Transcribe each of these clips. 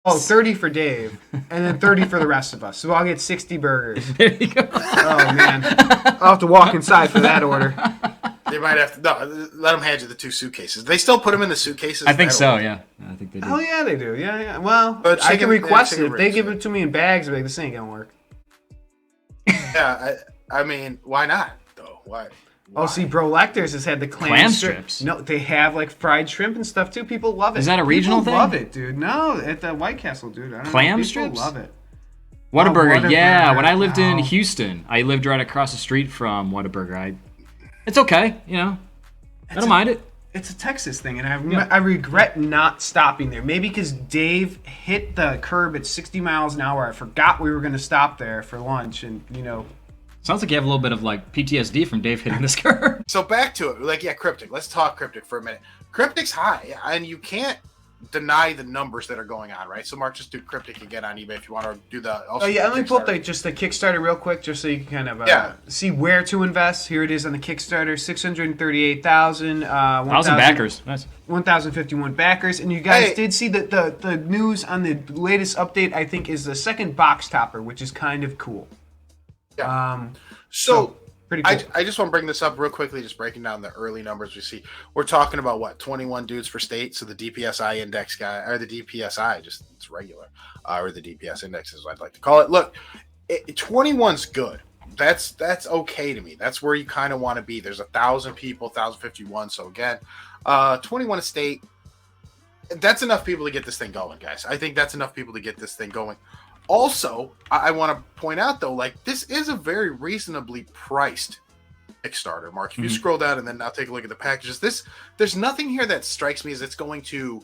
Oh, 30 for Dave, and then 30 for the rest of us. So I'll get 60 burgers. There you go. Oh, man. I'll have to walk inside for that order. They might have to let them hand you the 2 suitcases. They still put them in the suitcases. I think so. Yeah, I think they do. Oh yeah, they do. Yeah. Well, But I can request chicken it. If they rings, give yeah. it to me in bags, I'm like, this ain't gonna work. Yeah, I mean, why not though? Why? Oh, see, Bro Lectors has had the Clam strips. No, they have like fried shrimp and stuff too. People love it. Is that a regional People thing? Love it, dude. No, at the White Castle, dude. I don't Clam know. strips? People love it. Whataburger, yeah. Whataburger. When I lived in Oh. Houston, I lived right across the street from Whataburger. It's okay, you know. I don't mind it. It's a Texas thing, and I regret not stopping there. Maybe because Dave hit the curb at 60 miles an hour. I forgot we were going to stop there for lunch, and Sounds like you have a little bit of like PTSD from Dave hitting this curve. So back to it, like Kryptik. Let's talk Kryptik for a minute. Kryptik's high, and you can't deny the numbers that are going on, right? So Mark, just do Kryptik again on eBay if you want to do the. Oh yeah, let me pull up the Kickstarter real quick, just so you can kind of see where to invest. Here it is on the Kickstarter: 638,000. 1,000 backers. Nice. 1,051 backers, and you guys did see that the news on the latest update. I think is the second box topper, which is kind of cool. Yeah. So pretty cool. I just want to bring this up real quickly, just breaking down the early numbers we see. We're talking about what, 21 dudes for state. So the DPSI index guy, or the DPSI, just it's regular, or the DPS index is what I'd like to call it. Look, 21's good. That's okay to me. That's where you kind of want to be. There's 1,000 people, 1,051. So again, 21 a state. That's enough people to get this thing going, guys. I think that's enough people to get this thing going. Also, I want to point out, though, like, this is a very reasonably priced Kickstarter, Mark. If you scroll down and then now take a look at the packages, there's nothing here that strikes me as it's going to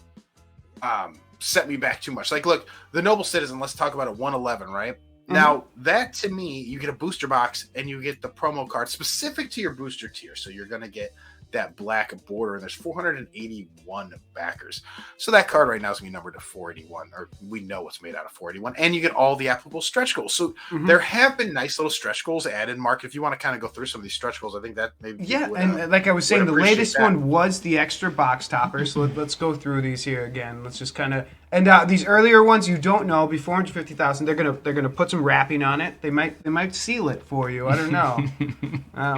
set me back too much. Like, look, the Noble Citizen, let's talk about it, 111, right? Mm-hmm. Now, that, to me, you get a booster box and you get the promo card specific to your booster tier. So you're going to get that black border, and there's 481 backers. So that card right now is going to be numbered to 481, or we know it's made out of 481, and you get all the applicable stretch goals. So there have been nice little stretch goals added. Mark, if you want to kind of go through some of these stretch goals, I think that maybe and like I was saying, the latest one was the extra box topper. So let's go through these here again. Let's just kind of these earlier ones you don't know, be 450,000. They're gonna put some wrapping on it. They might seal it for you. I don't know.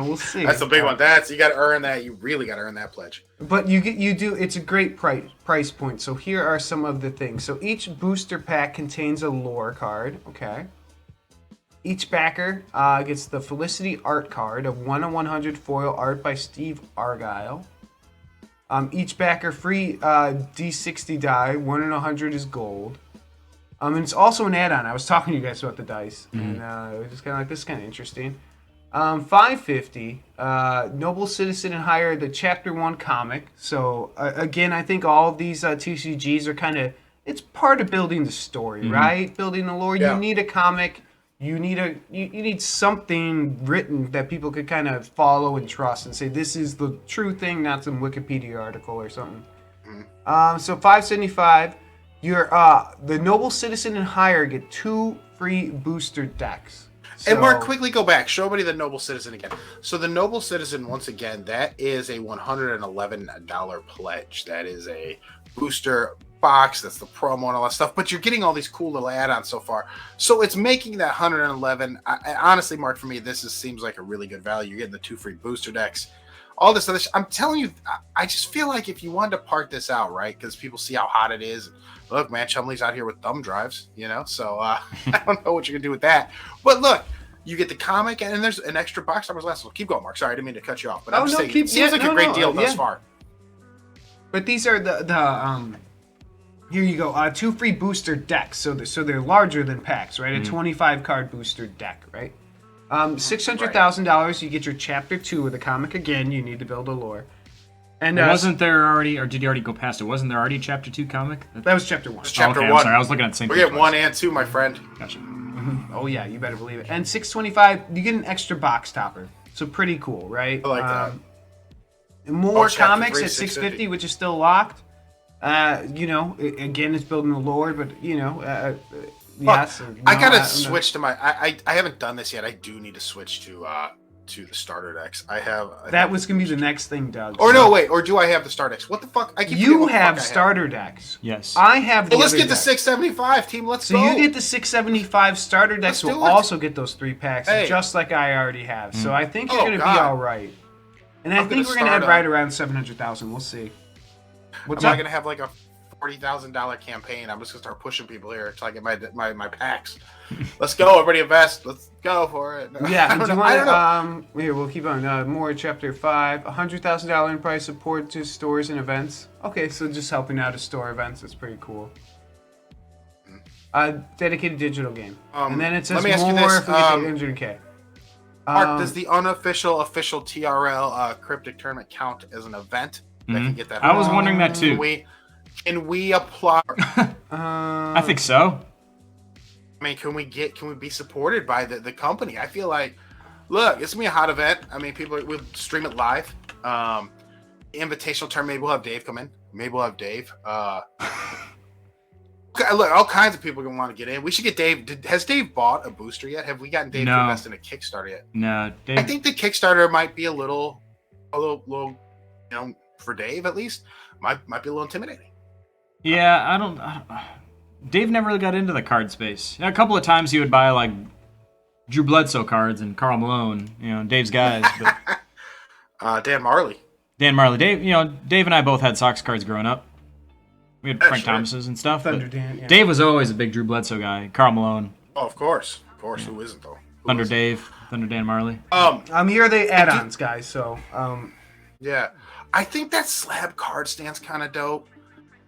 We'll see. That's the big one. You got to earn that. You really got to earn that pledge. But you do. It's a great price point. So here are some of the things. So each booster pack contains a lore card. Okay. Each backer gets the Felicity art card, a 1/100 foil art by Steve Argyle. Each backer free D60 die. 1 in 100 is gold. And it's also an add-on. I was talking to you guys about the dice, and it was just kind of like, this is kind of interesting. 550. Noble Citizen and higher, the Chapter 1 comic. So again, I think all of these TCGs are kind of, it's part of building the story, right? Building the lore. Yeah. You need a comic. You need something written that people could kind of follow and trust and say, this is the true thing, not some Wikipedia article or something. So 575, the Noble Citizen and higher get 2 free booster decks. So, and Mark, quickly go back. Show everybody the Noble Citizen again. So the Noble Citizen, once again, that is a $111 pledge. That is a booster box. That's the promo and all that stuff. But you're getting all these cool little add-ons so far. So it's making that 111. Honestly, Mark, for me, seems like a really good value. You're getting the 2 free booster decks. All this other I'm telling you, I just feel like if you wanted to part this out, right, because people see how hot it is. Look, man, Chumley's out here with thumb drives, so I don't know what you can do with that. But look, you get the comic, and then there's an extra box numbers last. So keep going, Mark. Sorry, I didn't mean to cut you off. But I'm just saying, it seems like a great deal thus far. But these are the here you go, 2 free booster decks. So they're larger than packs, right? A 25 card booster deck, right? $600,000, you get your Chapter 2 of the comic. Again, you need to build a lore. And wasn't there already, or did you already go past it? Wasn't there already a Chapter 2 comic? That was Chapter 1. Chapter 1. I'm sorry, I was looking at the same thing. We get 1 and 2, my friend. Gotcha. Oh, yeah, you better believe it. And 625, you get an extra box topper. So pretty cool, right? I like that. More comics at 650, which is still locked. Again, it's building the lore, but, yes. I gotta switch to my. I haven't done this yet. I do need to switch to to the starter decks. I have. That was gonna be the next thing, Doug. Or no, wait. Or do I have the starter decks? What the fuck? I keep forgetting You what the fuck have I starter decks. Yes. I have. Well, let's other get the decks. 675 team. Let's So go. you get the 675 starter decks. Let's Will do it. also get those 3 packs, Hey. just like I already have. So I think you're Oh, gonna be God. all right. And I I'm think gonna we're gonna start end a- right around 700,000. We'll see. What's Am I up? gonna have like a $40,000 campaign? I'm just gonna start pushing people here until I get my packs. Let's go, everybody invest. Let's go for it. Yeah, I do don't you know. I don't know. want to? Here, we'll keep on. More chapter 5. $100,000 in price support to stores and events. Okay, so just helping out at store events. That's pretty cool. Dedicated digital game, and then it says let me ask you more this, if we get to 100K. Mark, does the unofficial official TRL Kryptik tournament count as an event? That can get that. I was wondering that too. Can we apply? I think so. I mean, can we be supported by the company? I feel like, look, it's gonna be a hot event. I mean, we'll stream it live. Invitational tournament. Maybe we'll have Dave come in. Maybe we'll have Dave. Look, all kinds of people are gonna want to get in. We should get Dave. Has Dave bought a booster yet? Have we gotten Dave to invest in a Kickstarter yet? No, Dave. I think the Kickstarter might be a little, you know, for Dave at least, might be a little intimidating. Yeah, I don't. Dave never really got into the card space. A couple of times he would buy like Drew Bledsoe cards and Karl Malone, Dave's guys. But Dan Marley. Dan Marley, Dave, Dave and I both had Sox cards growing up. We had Frank sure. Thomas's and stuff. Thunder But Dan, yeah. Dave was always a big Drew Bledsoe guy. Karl Malone, Oh, of course. Who isn't though? Thunder Dave, Thunder Dan Marley. Here are the add-ons, guys. So, Yeah, I think that slab card stand's kind of dope.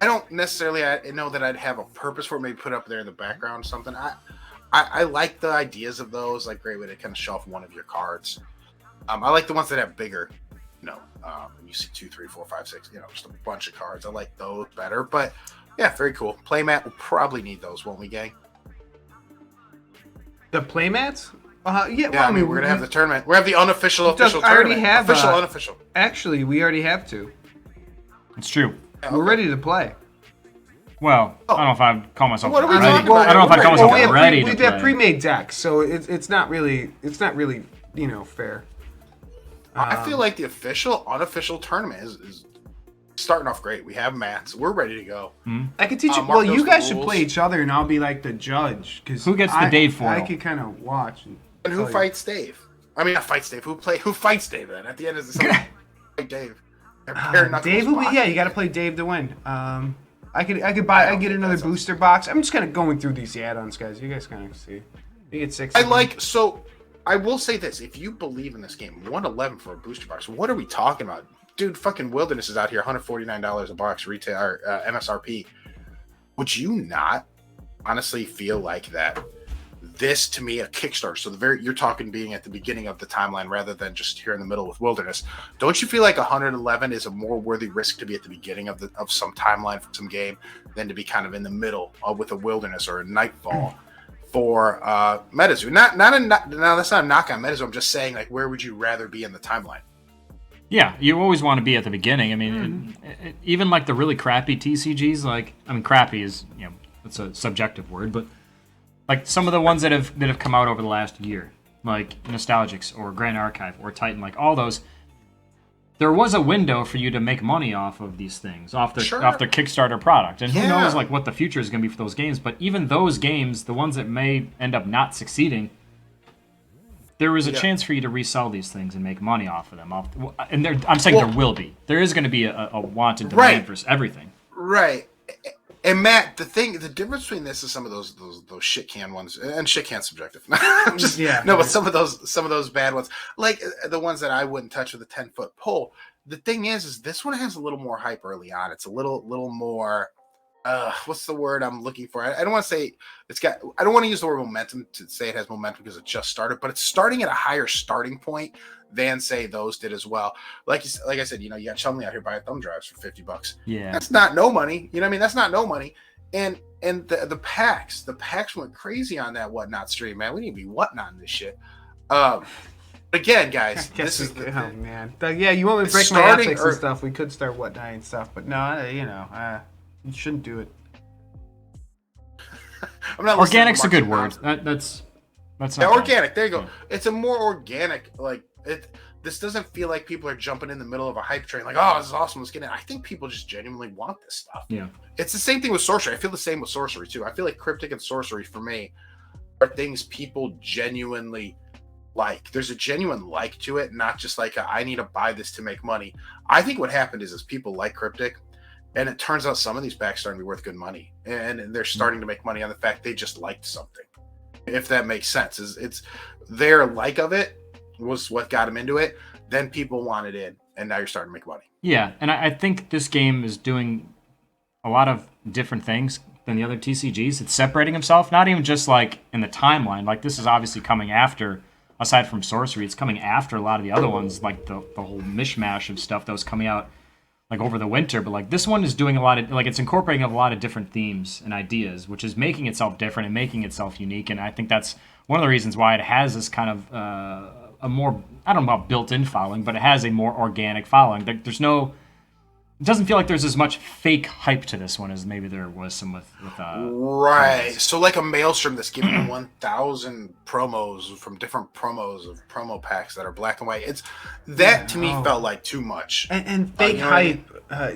I don't necessarily know that I'd have a purpose for it. Maybe put up there in the background or something. I like the ideas of those. Like, great way to kind of show off one of your cards. I like the ones that have bigger. You see 2, 3, 4, 5, 6. Just a bunch of cards. I like those better. But yeah, very cool. Playmat will probably need those, won't we, gang? the playmats. Yeah. Yeah, Well, I mean, we're gonna have the tournament. We have the unofficial official I already tournament. have, official unofficial. Actually, we already have 2. It's true. Yeah, We're okay. ready to play. Well, I don't know if I'd call myself What are we ready. talking about? I don't know if I'd call Well, myself ready to we play. have pre-made decks, so it's not really fair. I feel like the official unofficial tournament is starting off great. We have mats. We're ready to go. I could teach you. Mark Well, you knows the guys should rules. play each other, and I'll be like the judge. Cause Who gets the Dave foil? I could kind of watch. And who tell you. fights Dave? I mean, not fights Dave. Who fights Dave then? At the end of the season, fight Dave. Dave will be. Yeah, you got to play Dave to win. I could get another booster box. I'm just kind of going through these add-ons, guys. You guys kind of see. You get 6. I will say this: if you believe in this game, 111 for a booster box. What are we talking about, dude? Fucking Wilderness is out here, $149 a box retail or MSRP. Would you not honestly feel like that? This to me a Kickstarter. So you're talking being at the beginning of the timeline rather than just here in the middle with Wilderness. Don't you feel like 111 is a more worthy risk to be at the beginning of some timeline for some game than to be kind of in the middle with a Wilderness or a Nightfall for MetaZoo? Now that's not a knock on MetaZoo. I'm just saying, like, where would you rather be in the timeline? Yeah, you always want to be at the beginning. I mean, even like the really crappy TCGs, crappy is, it's a subjective word, but like some of the ones that have come out over the last year, like Nostalgics or Grand Archive or Titan, like all those, there was a window for you to make money off of these things, off their Kickstarter product. And who knows like what the future is going to be for those games, but even those games, the ones that may end up not succeeding, there was a chance for you to resell these things and make money off of them. I'm saying there will be. There is going to be a want and demand for everything. Right. And Matt, the difference between this is some of those shit can ones, and shit can subjective. But some of those bad ones, like the ones that I wouldn't touch with a 10-foot pole. The thing is this one has a little more hype early on. It's a little more. What's the word I'm looking for? I don't want to say I don't want to use the word momentum to say it has momentum because it just started, but it's starting at a higher starting point than say those did as well. Like I said, you got Chumley out here buying thumb drives for $50. Yeah, that's not no money. You know what I mean? That's not no money. And the packs went crazy on that Whatnot stream, man. We need to be whatnot this shit. Again, guys, this is man. You want me to break my ethics and stuff? We could start Whatnot and stuff, but no, you shouldn't do it. I'm not. Organic's a good word. That's organic. There you go. It's a more organic, like This doesn't feel like people are jumping in the middle of a hype train, like, oh, this is awesome, let's get in. I think people just genuinely want this stuff. Yeah. It's the same thing with Sorcery. I feel the same with Sorcery too. I feel like Kryptik and Sorcery for me are things people genuinely like. There's a genuine like to it, not just like I need to buy this to make money. I think what happened is people like Kryptik, and it turns out some of these packs starting to be worth good money, and they're starting to make money on the fact they just liked something. If that makes sense, it's their like of it was what got them into it. Then people wanted in, and now you're starting to make money. Yeah, and I think this game is doing a lot of different things than the other TCGs. It's separating himself, not even just like in the timeline. Like this is obviously coming after, aside from Sorcery, it's coming after a lot of the other ones, like the whole mishmash of stuff that was coming out like over the winter. But like this one is doing a lot of, like, it's incorporating a lot of different themes and ideas, which is making itself different and making itself unique. And I think that's one of the reasons why it has this kind of a more, I don't know about built-in following, but it has a more organic following. There's no, it doesn't feel like there's as much fake hype to this one as maybe there was some with right. So like a Maelstrom that's giving you 1,000 promos from different promos of promo packs that are black and white. It's that to me felt like too much. And fake hype.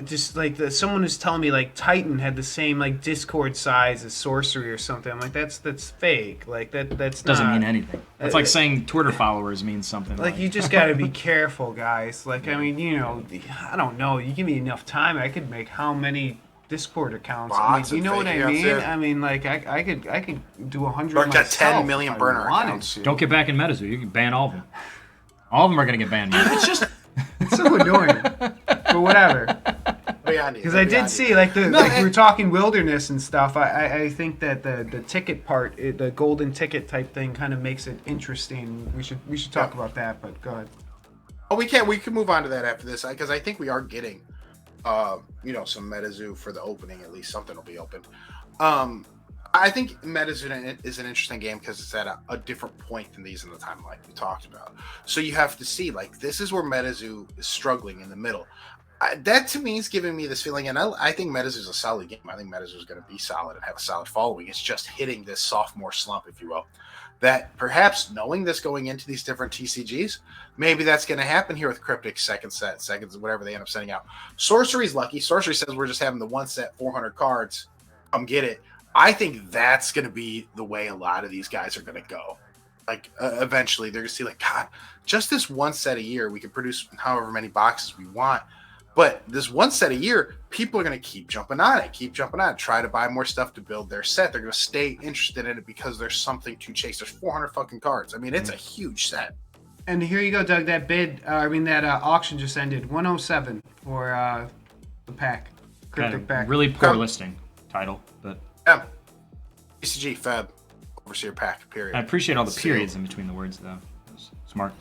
Just like someone was telling me like Titan had the same like Discord size as Sorcery or something. I'm like, that's fake. Like that's doesn't not mean anything. It's like saying Twitter followers means something. Like you just got to be careful, guys. Like I mean, you know, I don't know. You give me enough time, I could make how many Discord accounts? I mean, you know what I mean? Yeah. I mean, like I could do 100. Like got 10 million burner accounts. Don't get back in MetaZoo. You can ban all of them. All of them are gonna get banned. It's just it's so annoying. But whatever. Because I did see like we were talking wilderness and stuff. I think that the ticket part, the golden ticket type thing, kind of makes it interesting. We should talk about that. But go ahead. Oh, we can move on to that after this because I think we are getting, some MetaZoo for the opening. At least something will be open. I think MetaZoo is an interesting game because it's at a different point than these in the timeline we talked about. So you have to see, like, this is where MetaZoo is struggling in the middle. That to me is giving me this feeling, and I think MetaZoo is a solid game. I think MetaZoo is going to be solid and have a solid following. It's just hitting this sophomore slump, if you will. That perhaps knowing this going into these different TCGs, maybe that's going to happen here with Kryptik second set, seconds, whatever they end up sending out. Sorcery's lucky. Sorcery says we're just having the one set, 400 cards. Come get it. I think that's going to be the way a lot of these guys are going to go. Like, eventually, they're going to see, like, God, just this one set a year, we can produce however many boxes we want. But this one set a year, people are going to keep jumping on it, try to buy more stuff to build their set. They're going to stay interested in it because there's something to chase. There's 400 fucking cards. I mean, it's a huge set. And here you go, Doug. That that auction just ended. 107 for the pack. Kryptik pack. Really poor listing title, but... Yeah. TCG, Feb, Overseer pack, period. I appreciate all the periods in between the words, though. Smart.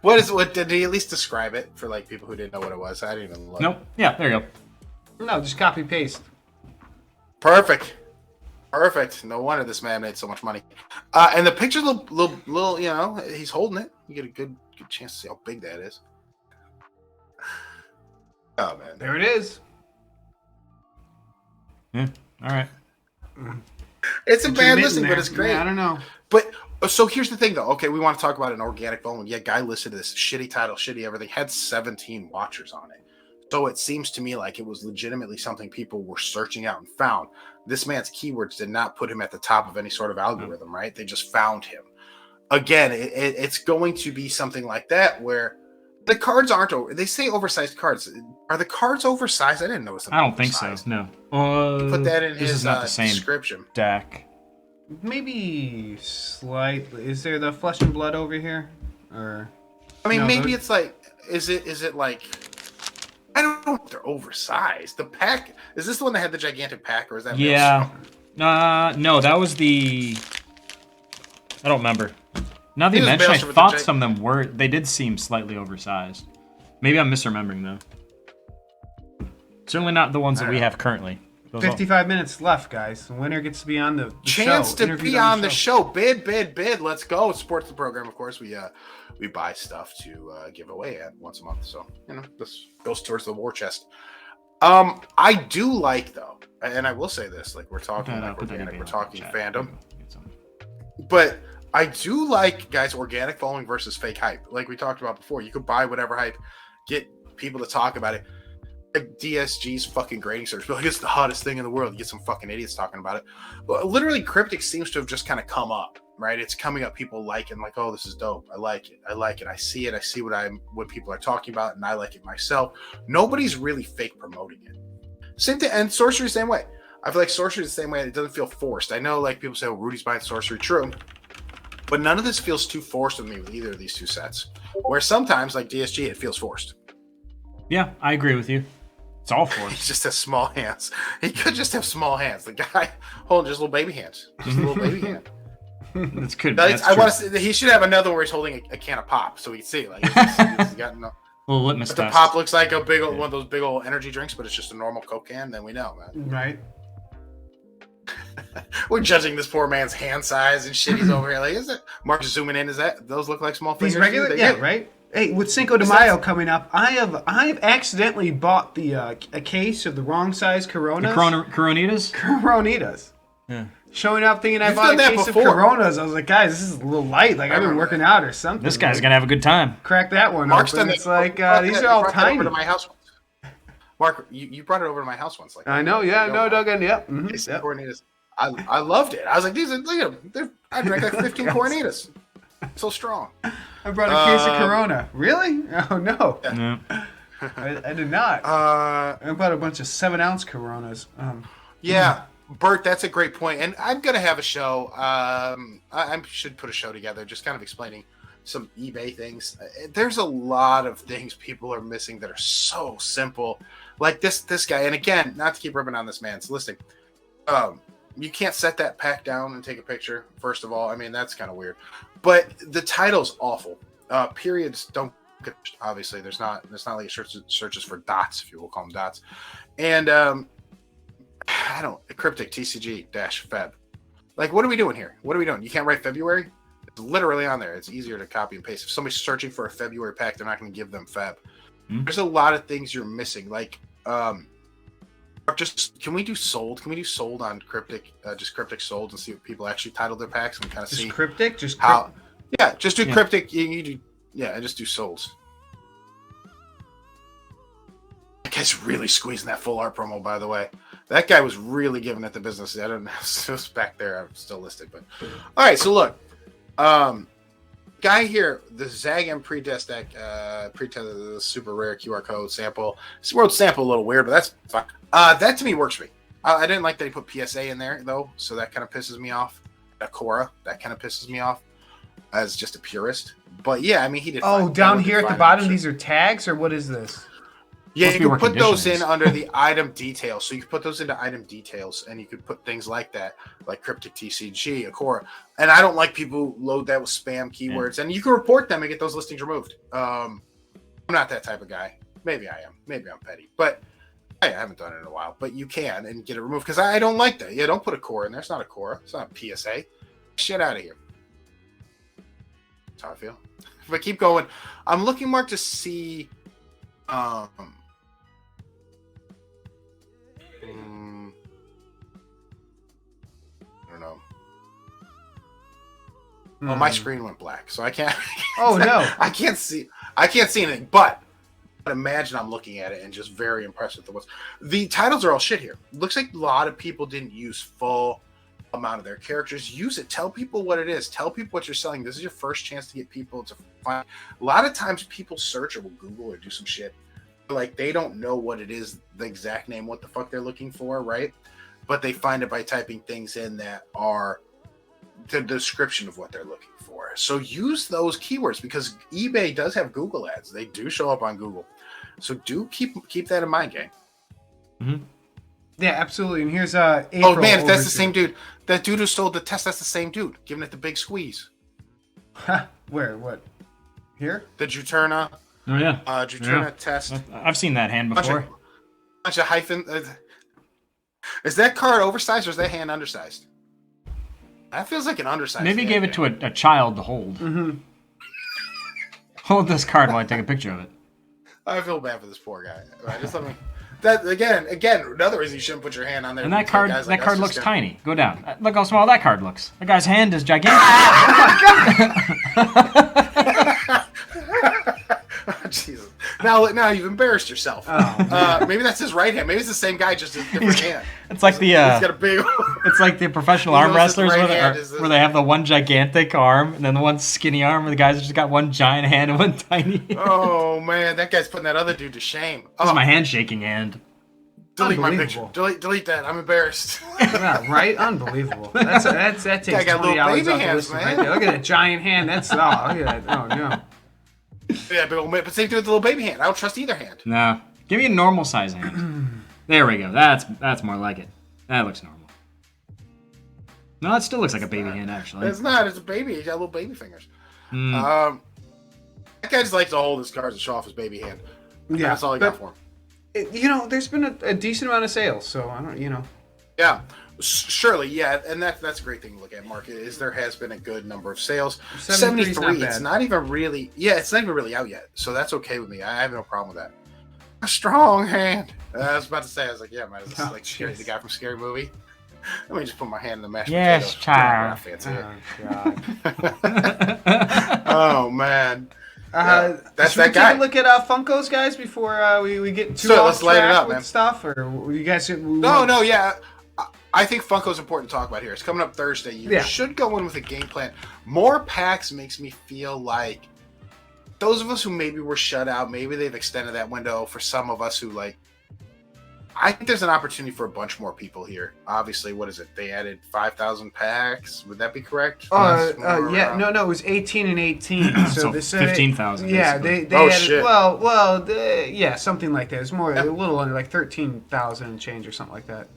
What did he at least describe it for like people who didn't know what it was? I didn't even look. Nope. Yeah, there you go. No, just copy paste. Perfect. No wonder this man made so much money. And the picture's a little, he's holding it. You get a good chance to see how big that is. Oh man. There it is. Yeah. All right. It's a bad listing, but it's great. Yeah, I don't know. But so here's the thing, though. Okay, we want to talk about an organic following. Yeah, guy listed this shitty title, shitty everything. Had 17 watchers on it. So it seems to me like it was legitimately something people were searching out and found. This man's keywords did not put him at the top of any sort of algorithm, right? They just found him. Again, it's going to be something like that where the cards aren't over. They say oversized cards. Are the cards oversized? I didn't notice them. I don't think so. No. Put that in this his is not the same description. Deck. Maybe slightly. Is there the flesh and blood over here? Or I mean, maybe it's like, is it like, I don't know if they're oversized. The pack, is this the one that had the gigantic pack, or is that? Yeah. No, that was the. I don't remember. Now that you mention, I thought some of them they did seem slightly oversized. Maybe I'm misremembering though. Certainly not the ones that we have currently. 55 minutes left, guys. The winner gets to be on the chance show. To be on the show. Bid. Let's go. Support the program. Of course, we buy stuff to give away at once a month. So, this goes towards the war chest. I do like, though, and I will say this, like we're talking like organic, we're talking fandom. But I do like, guys, organic following versus fake hype. Like we talked about before, you could buy whatever hype, get people to talk about it. Like DSG's fucking grading search, but like it's the hottest thing in the world. You get some fucking idiots talking about it. But literally, Kryptik seems to have just kind of come up, right? It's coming up, people like it, and like, oh, this is dope. I like it. I like it. I see it. I see what people are talking about, and I like it myself. Nobody's really fake promoting it. Same thing, and Sorcery same way. I feel like Sorcery is the same way. It doesn't feel forced. I know, like people say, oh, Rudy's buying Sorcery, true, but none of this feels too forced with me with either of these two sets. Where sometimes, like DSG, it feels forced. Yeah, I agree with you. It's all He forced. just has small hands. He could just have small hands. The guy holding just little baby hands. Just a little baby hand. That's good. I want to say he should have another where he's holding a can of pop so we can see. Like he's got no. Little litmus If the test. pop looks like a big old, one of those big old energy drinks, but it's just a normal Coke can, then we know, man. Right. We're judging this poor man's hand size and shit. He's over here like, is it? Mark's zooming in. Is that those look like small fingers? These regular, They yeah, do. right. Hey, with Cinco de Mayo coming up, I have accidentally bought a case of the wrong size Coronas. Coronitas? Coronitas. Yeah. Showing up thinking I You've bought a done that case before. of Coronas. I was like, guys, this is a little light. Like I've been remember working that. out or something. This guy's Like, gonna have a good time. crack that one Mark's open. done It's that. like Brought these that- are all brought that over to tiny. my house once. Mark, you brought it over to my house once. Like I know. Yeah. No, Doug. Duggan. Yep. mhm, It's yep. Coronitas. I loved it. I was like, these are look at them. I drank like 15 Coronitas. So strong. I brought a case of Corona. Really? Oh no, Yeah. I did not. I bought a bunch of 7-ounce Coronas. Yeah, Bert, that's a great point. And I'm going to have a show. I should put a show together just kind of explaining some eBay things. There's a lot of things people are missing that are so simple. Like this guy. And again, not to keep ripping on this man's listing. You can't set that pack down and take a picture, first of all. I mean, that's kind of weird. But the title's awful. Periods don't obviously there's not like searches for dots, if you will call them dots. And I don't Kryptik TCG -Feb. Like, what are we doing here? What are we doing? You can't write February? It's literally on there. It's easier to copy and paste. If somebody's searching for a February pack, they're not going to give them Feb. There's a lot of things you're missing. Like, just can we do sold? Can we do sold on Kryptik? Just Kryptik sold and see what people actually title their packs and kind of Just see Cryptic. Just how. Yeah, just do Yeah. Kryptik. You do. Yeah, and just do souls. That guy's really squeezing that full art promo, by the way. That guy was really giving it the business. I don't know. It's back there. I'm still listed, but all right. So look, guy here, the Zagam pretest deck, pretest super rare QR code sample. This world sample a little weird, but that's fine. That to me works for me. I didn't like that he put PSA in there though, so that kind of pisses me off. Akora, that kind of pisses me off as just a purist. But yeah, I mean he did. Oh, fine. down That here at was the fine. bottom, these are tags, or what is this? Yeah, Must you be can where put those in conditions. under the item details. So you can put those into item details, and you could put things like that, like Kryptik TCG, Akora. And I don't like people who load that with spam keywords. And you can report them and get those listings removed. I'm not that type of guy. Maybe I am. Maybe I'm petty. But I haven't done it in a while. But you can and get it removed because I don't like that. Yeah, don't put a core in there. It's not a core. It's not a PSA. Shit out of here. That's how I feel. But keep going. I'm looking, Mark, to see. I don't know. Oh, my screen went black, so I can't. Oh no! I can't see. I can't see anything. But imagine I'm looking at it and just very impressed with the ones. The titles are all shit here. Looks like a lot of people didn't use full amount of their characters. Use it. Tell people what it is. Tell people what you're selling. This is your first chance to get people to find. A lot of times people search or will Google or do some shit. Like they don't know what it is, the exact name, what the fuck they're looking for, right? But they find it by typing things in that are the description of what they're looking for. So use those keywords because eBay does have Google ads. They do show up on Google. So do keep that in mind, gang. Mm-hmm. Yeah, absolutely. And here's April. Oh man, if that's over the same dude. That dude who stole the test, that's the same dude. Giving it the big squeeze. Where? What? Here? The Juturna. Oh yeah. Juturna Yeah. test. I've seen that hand before. Bunch of hyphen. Is that card oversized or is that hand undersized? That feels like an undersized. Maybe he hand, gave it man. to a child to hold. Mm-hmm. Hold this card while I take a picture of it. I feel bad for this poor guy. All right, just let me. That again, another reason you shouldn't put your hand on there. And that card, guys like that card us looks just tiny. Go down. Look how small that card looks. That guy's hand is gigantic. Jesus. Now you've embarrassed yourself. Maybe that's his right hand. Maybe it's the same guy, just a different hand. It's like the he's got a big. it's like the professional He arm knows his wrestlers right where, hand is this- where they have the one gigantic arm and then the one skinny arm, where the guys just got one giant hand and one tiny. Oh man, that guy's putting that other dude to shame. This is my handshaking hand. Delete my picture. Delete that. I'm embarrassed. Yeah, right? Unbelievable. That takes Guy got little $20 baby off the hands, listing man. right there. Look at that giant hand. That's look at that. Oh no. Yeah, but same thing with the little baby hand. I don't trust either hand. No. Give me a normal size hand. There we go. That's more like it. That looks normal. No, it still looks like a baby hand, actually. It's not. It's a baby. He's got little baby fingers. Mm. That guy just likes to hold his cards and show off his baby hand. Yeah, That's all I got for him. There's been a decent amount of sales, so I don't. Yeah, surely, yeah, and that's a great thing to look at. Market is there has been a good number of sales. 73 's not 73. bad. It's not even really. Yeah, it's not even really out yet, so that's okay with me. I have no problem with that. A strong hand. I was about to say, I was like, yeah, man, is this like scary, the guy from Scary Movie? Let me just put my hand in the mashed Yes, potatoes. child. Fancy Oh god. Oh man. That's should we that guy. take a look at Funko's, guys, before we get too So, off let's light it track up, with man. stuff, or you guys? No, yeah. I think Funko's important to talk about here. It's coming up Thursday. You Yeah. should go in with a game plan. More packs makes me feel like those of us who maybe were shut out, maybe they've extended that window for some of us who like. I think there's an opportunity for a bunch more people here. Obviously, what is it? They added 5,000 packs. Would that be correct? No, it was 18 and 18. So, So they said 15,000. Yeah, basically. they Oh, added, shit. yeah, something like that. It's more a little under like 13,000 and change or something like that.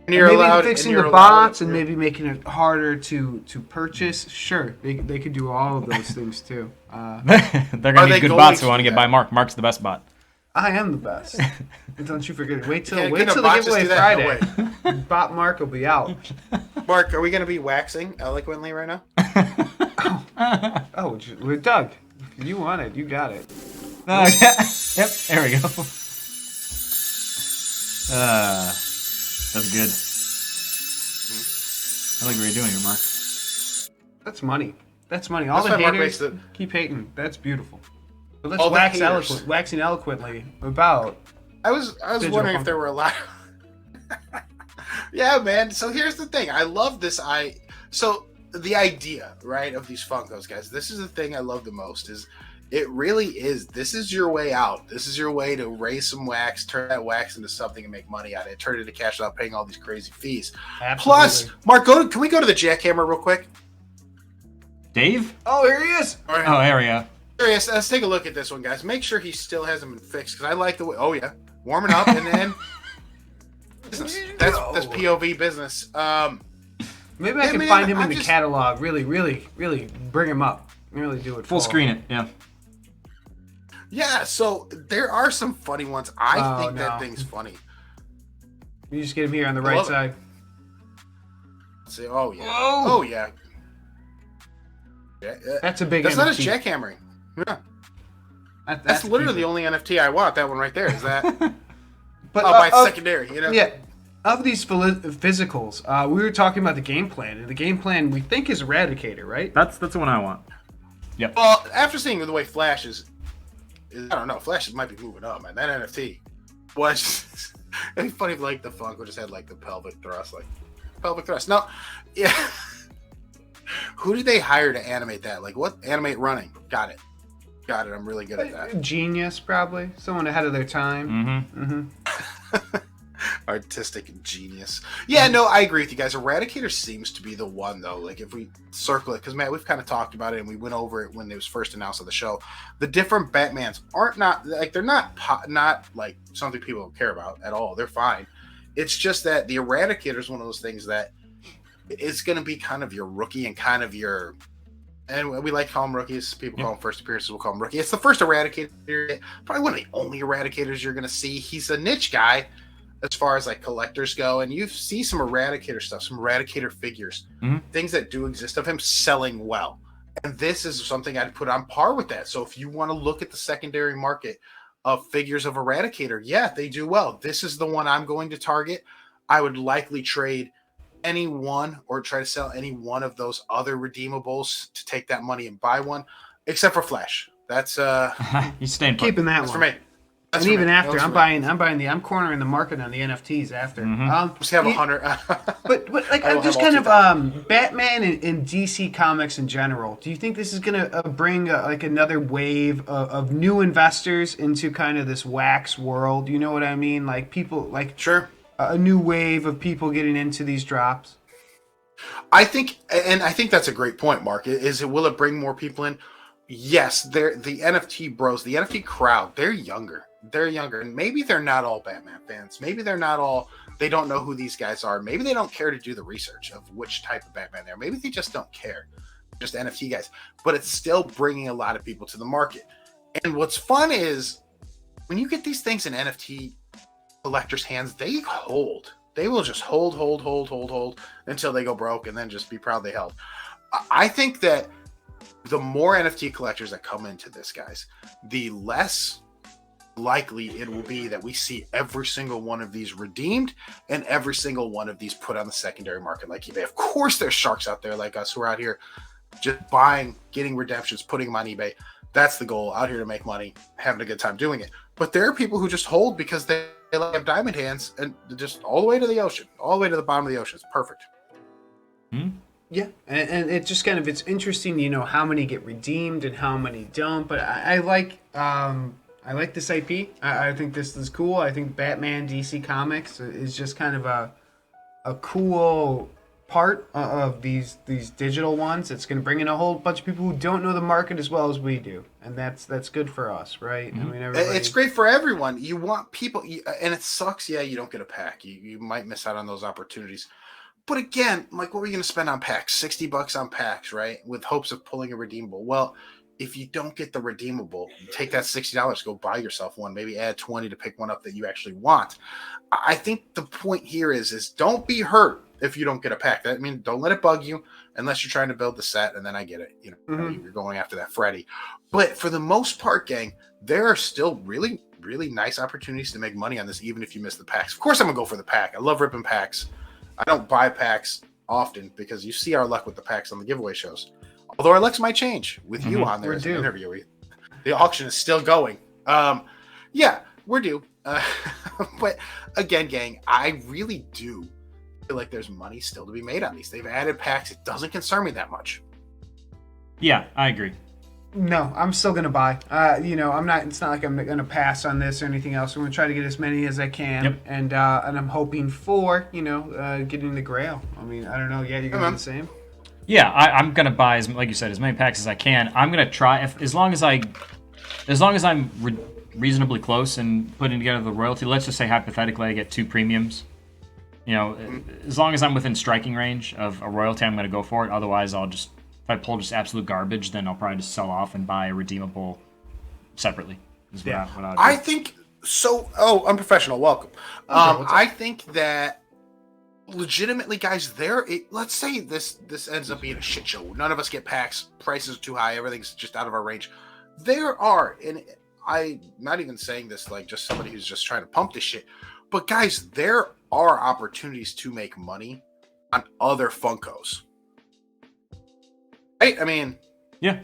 And you're maybe allowed, fixing and the you're bots allowed, and maybe making it harder to purchase. Sure, they could do all of those things too. They're Are gonna they be good going bots to who want to do get that? by Mark. Mark's the best bot. I am the best. Don't you forget it. Wait till Can a the bot just giveaway do that? No Friday. Bot Mark will be out. Mark, are we going to be waxing eloquently right now? Oh, with Doug, you want it. You got it. Oh, yeah. Yep, there we go. That's good. I like what you're doing here, Mark. That's money. That's money. All That's the why Mark haters makes keep hating. That's beautiful. But let's All the wax haters. waxing eloquently about. I was Digital wondering if Funko. there were a lot. Yeah, man. So here's the thing. I love this. So the idea, right, of these Funkos, guys. This is the thing I love the most. Is it really is. This is your way out. This is your way to raise some wax, turn that wax into something and make money out of it. Turn it into cash without paying all these crazy fees. Absolutely. Plus, Mark, can we go to the jackhammer real quick? Dave? Oh, here he is. All right. Oh, there we go. Serious, let's take a look at this one, guys. Make sure he still hasn't been fixed because I like the way. Oh yeah, warming up and then business. That's POV business. Maybe I Yeah, can man, find him in I'm the just- catalog. Really bring him up. Really do it. Full for him. screen it, yeah. Yeah, so there are some funny ones. I think that no. thing's funny. You just get him here on the I right love it. side. Let's see. Oh yeah. Whoa. Oh yeah. That's a big. That's not his NFT. jackhammering. Yeah, That's that's literally the big. only NFT I want. That one right there is that. But By secondary, you know. Yeah. Of these physicals, we were talking about the game plan, and the game plan we think is Eradicator, right? That's the one I want. Yep. Well, after seeing the way Flash is I don't know. Flash might be moving up, man. That NFT was. It'd be funny if like the Funko just had like the pelvic thrust, No, yeah. Who did they hire to animate that? Like what? Animate running. Got it. I'm really good at that. Genius, probably someone ahead of their time. Mm-hmm. Artistic genius. Yeah, no, I agree with you guys. Eradicator seems to be the one though. Like if we circle it, because Matt, we've kind of talked about it and we went over it when it was first announced on the show. The different Batmans they're not like something people don't care about at all. They're fine. It's just that the Eradicator is one of those things that it's going to be kind of your rookie and kind of your. And we like to call them rookies. People call them first appearances. We'll call them rookie. It's the first Eradicator. Probably one of the only Eradicators you're going to see. He's a niche guy as far as like collectors go. And you see some Eradicator stuff, some Eradicator figures, things that do exist of him selling well. And this is something I'd put on par with that. So if you want to look at the secondary market of figures of Eradicator. Yeah, they do well. This is the one I'm going to target. I would likely trade any one or try to sell any one of those other redeemables to take that money and buy one, except for Flash. That's You staying put. Keeping that that's one. for me. That's And for even me. after, That's I'm cornering the market on the NFTs after. just have 100. But like, I will I'm just have kind all of Batman and DC Comics in general. Do you think this is gonna bring like another wave of new investors into kind of this wax world? You know what I mean? Like people, like Sure. a new wave of people getting into these drops. I think that's a great point, Mark. Will it bring more people in? Yes, the NFT bros, the NFT crowd, they're younger. They're younger, and maybe they're not all Batman fans. Maybe they're not all. They don't know who these guys are. Maybe they don't care to do the research of which type of Batman they're. Maybe they just don't care. Just NFT guys. But it's still bringing a lot of people to the market. And what's fun is when you get these things in NFT collectors' hands, they hold. They will just hold until they go broke, and then just be proud they held. I think that the more NFT collectors that come into this, guys, the less likely it will be that we see every single one of these redeemed and every single one of these put on the secondary market like eBay. Of course, there's sharks out there like us who are out here just buying, getting redemptions, putting them on eBay. That's the goal, out here to make money, having a good time doing it. But there are people who just hold because they have diamond hands and just all the way to the ocean, all the way to the bottom of the ocean. It's perfect. Yeah, and it just kind of, it's interesting, you know, how many get redeemed and how many don't. But I like this IP. I think this is cool. I think Batman DC Comics is just kind of a cool part of these digital ones. It's going to bring in a whole bunch of people who don't know the market as well as we do, and that's good for us, right? I mean, It's great for everyone. You want people, and it sucks. Yeah, you don't get a pack. You might miss out on those opportunities. But again, like, what are we going to spend on packs? $60 on packs, right? With hopes of pulling a redeemable. Well, if you don't get the redeemable, take that $60, go buy yourself one. Maybe add 20 to pick one up that you actually want. I think the point here is don't be hurt if you don't get a pack. That means don't let it bug you unless you're trying to build the set, and then I get it. You know, you're going after that Freddy. But for the most part, gang, there are still really, really nice opportunities to make money on this, even if you miss the packs. Of course, I'm going to go for the pack. I love ripping packs. I don't buy packs often because you see our luck with the packs on the giveaway shows. Although our lucks might change with you on there as an interview. The auction is still going. Yeah, we're due. But again, gang, I really do feel like there's money still to be made on these. They've added packs. It doesn't concern me that much. Yeah, I agree. No, I'm still gonna buy. You know, I'm not. It's not like I'm gonna pass on this or anything else. I'm gonna try to get as many as I can, and I'm hoping for getting the Grail. I mean, I don't know. Yeah, you're gonna do the same. Yeah, I'm gonna buy, like you said, as many packs as I can. I'm gonna try, as long as I'm reasonably close and putting together the royalty. Let's just say hypothetically I get 2 premiums. You know, as long as I'm within striking range of a royalty, I'm gonna go for it. Otherwise, if I pull just absolute garbage, then I'll probably just sell off and buy a redeemable separately. I think so. Oh, unprofessional. Welcome. I think that legitimately, guys, let's say this ends up being a shit show. None of us get packs. Prices are too high. Everything's just out of our range. There are, and I'm not even saying this like just somebody who's just trying to pump this shit, but guys, there are opportunities to make money on other Funkos. Right? I mean, yeah.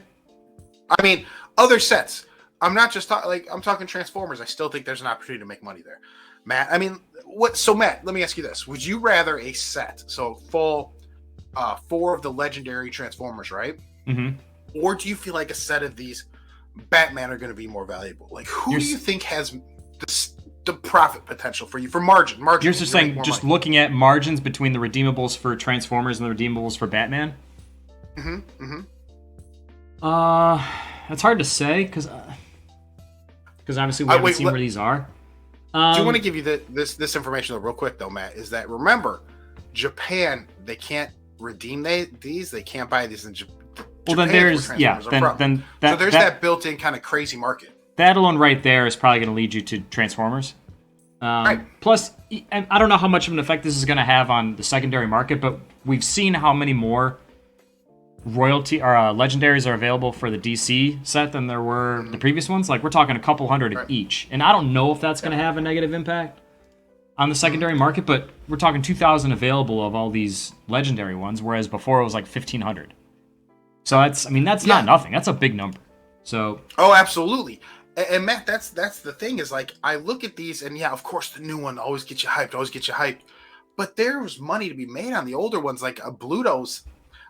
I mean, other sets. I'm not just I'm talking Transformers. I still think there's an opportunity to make money there. Matt, I mean, Matt, let me ask you this. Would you rather a set, so full 4 of the legendary Transformers, right? Mm-hmm. Or do you feel like a set of these Batman are going to be more valuable? Like, who do you think has the profit potential for you for margin? You're just saying, just money. Looking at margins between the redeemables for Transformers and the redeemables for Batman? Mm-hmm. That's hard to say, because obviously we haven't seen where these are. Do you want to give you this information though, real quick though, Matt? Is that, remember, Japan, they can't redeem these. They can't buy these in Japan. Well, then there's so there's that built-in kind of crazy market. That alone right there is probably going to lead you to Transformers. Right. Plus, I don't know how much of an effect this is going to have on the secondary market, but we've seen how many more royalty or legendaries are available for the DC set than there were the previous ones. Like we're talking a couple hundred each, and I don't know if that's going to have a negative impact on the secondary market, but we're talking 2,000 available of all these legendary ones, whereas before it was like 1,500. So that's not nothing. That's a big number. So absolutely. And Matt, that's the thing is like I look at these and yeah, of course the new one always gets you hyped, but there was money to be made on the older ones like Bluto's.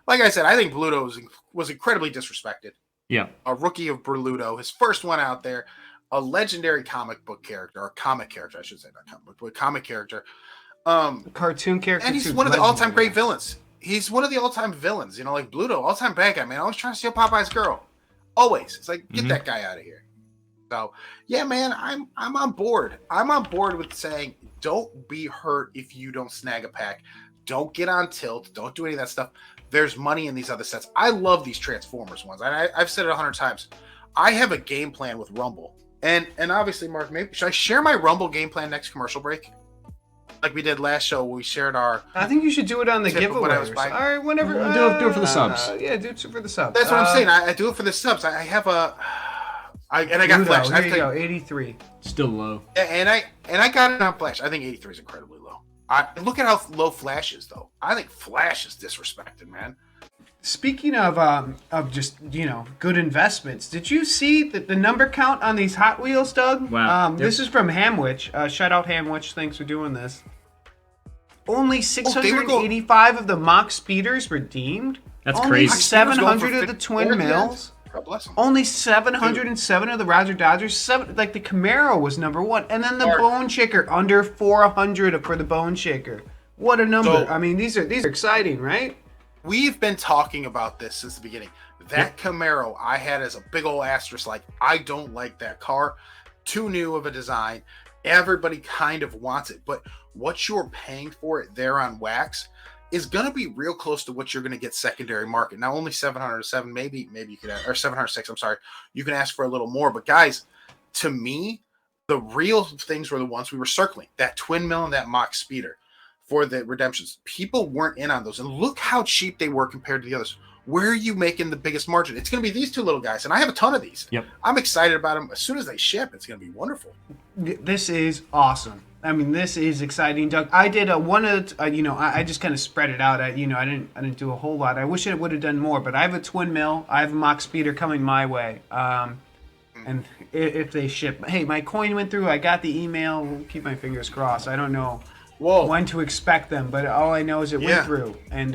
Like I said, I think Bluto was incredibly disrespected. Yeah. A rookie of Bluto, his first one out there, a legendary comic book character, or comic character, I should say, not comic book, but comic character. Cartoon character. And he's one of the all-time great villains. He's one of the all-time villains, you know, like Bluto, all-time bad guy, man. Always trying to steal Popeye's girl. Always. It's like, get that guy out of here. So, yeah, man, I'm on board. I'm on board with saying, don't be hurt if you don't snag a pack. Don't get on tilt. Don't do any of that stuff. There's money in these other sets. I love these Transformers ones. I've said it 100 times. I have a game plan with Rumble. And obviously, Mark, maybe should I share my Rumble game plan next commercial break? Like we did last show, where we shared our. I think you should do it on the giveaway. All right, whenever. Do it for the subs. Yeah, do it for the subs. That's what I'm saying. I do it for the subs. I have a. I got Flash. Here you go, 83. Still low. And I got it on Flash. I think 83 is incredibly low. Look at how low Flash is, though. I think Flash is disrespected, man. Speaking of just good investments, did you see the number count on these Hot Wheels, Doug? Wow. This is from Hamwich. Shout out Hamwich. Thanks for doing this. Only 685 of the mock speeders redeemed. That's Only crazy. 700 of the twin mills. God bless him. Only 707 of the Roger Dodgers. Like the Camaro was number one, and then the Bone Shaker under 400 for the Bone Shaker. What a number! So, I mean, these are exciting, right? We've been talking about this since the beginning. That Camaro I had as a big old asterisk. Like, I don't like that car. Too new of a design. Everybody kind of wants it, but what you're paying for it there on wax is going to be real close to what you're going to get secondary market. Now, only 707, maybe you could, or 706. I'm sorry, you can ask for a little more. But guys, to me, the real things were the ones we were circling. That twin mill and that mock speeder for the redemptions. People weren't in on those, and look how cheap they were compared to the others. Where are you making the biggest margin? It's going to be these two little guys, and I have a ton of these. Yep. I'm excited about them. As soon as they ship, it's going to be wonderful. This is awesome. I mean, this is exciting, Doug. I did I just kind of spread it out. I didn't do a whole lot. I wish I would have done more, but I have a twin mill. I have a mock speeder coming my way. And if they ship, hey, my coin went through. I got the email. We'll keep my fingers crossed. I don't know when to expect them, but all I know is it went through. And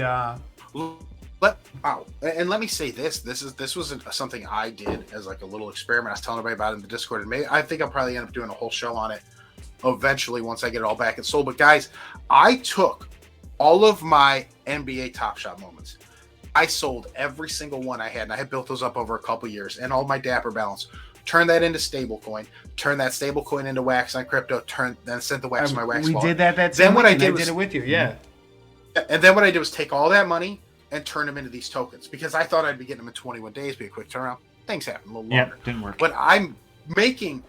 let me say this. This was something I did as like a little experiment. I was telling everybody about it in the Discord, and I think I'll probably end up doing a whole show on it eventually once I get it all back and sold. But guys, I took all of my NBA Top Shot moments. I sold every single one I had, and I had built those up over a couple years, and all my Dapper balance. Turn that into stablecoin. Turn that stablecoin into wax on crypto. Then sent the wax to my wax wallet. We did that. Then what I did it with you, yeah. And then what I did was take all that money and turn them into these tokens because I thought I'd be getting them in 21 days, be a quick turnaround. Things happen a little longer. Didn't work. But I'm making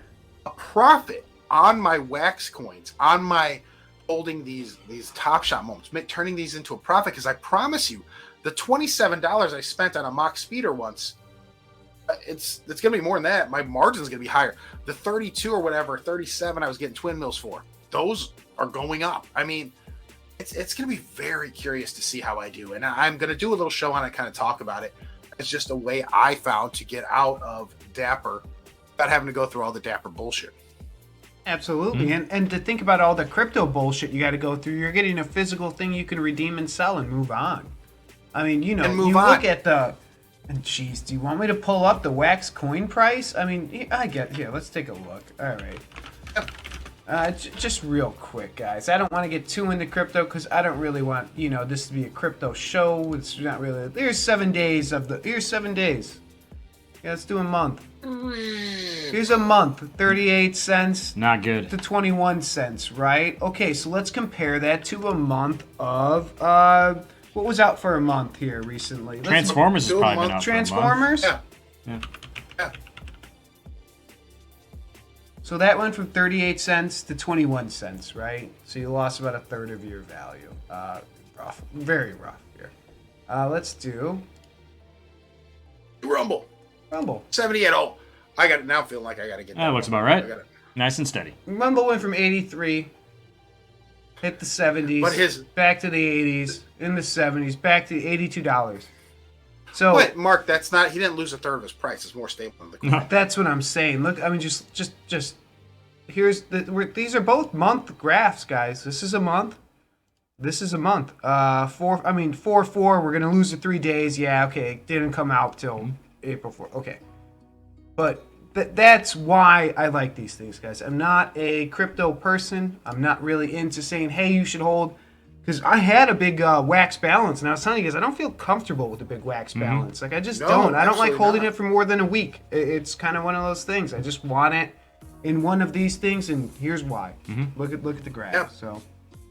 a profit on my wax coins, on my holding these Top Shot moments, turning these into a profit because I promise you, the $27 I spent on a mock speeder once, it's going to be more than that. My margin's going to be higher. The 32 or whatever, 37 I was getting twin mills for, those are going up. I mean, it's going to be very curious to see how I do. And I'm going to do a little show on it, kind of talk about it. It's just a way I found to get out of Dapper without having to go through all the Dapper bullshit. Absolutely. And to think about all the crypto bullshit you got to go through, you're getting a physical thing you can redeem and sell and move on. I mean, look at the... And geez, do you want me to pull up the wax coin price? I mean, here, let's take a look. All right. Just real quick, guys. I don't want to get too into crypto because I don't really want, this to be a crypto show. It's not really... Here's 7 days. Yeah, let's do a month. Here's a month, 38 cents. Not good. To 21 cents, right? Okay, so let's compare that to a month of, what was out for a month here recently? Transformers is probably been out Transformers? for a month. Yeah. So that went from 38 cents to 21 cents, right? So you lost about a third of your value. Rough. Very rough here. Let's do Rumble. 78. Oh, I got it now. Feeling like I got to get that. Looks about right. Nice and steady. Rumble went from 83, hit the 70s, but back to the 80s, in the 70s, back to $82. So, but Mark, that's not. He didn't lose a third of his price. It's more stable than the coin. That's what I'm saying. Look, I mean, just here's these are both month graphs, guys. This is a month. This is a month. 4/4. We're gonna lose the 3 days. Yeah, okay. Didn't come out till April 4th. Okay, but that's why I like these things, guys. I'm not a crypto person. I'm not really into saying, hey, you should hold. Because I had a big wax balance, and I was telling you guys, I don't feel comfortable with a big wax balance. Like, I just don't. I don't like holding it for more than a week. It's kind of one of those things. I just want it in one of these things, and here's why. Look at the graph. Yeah. So,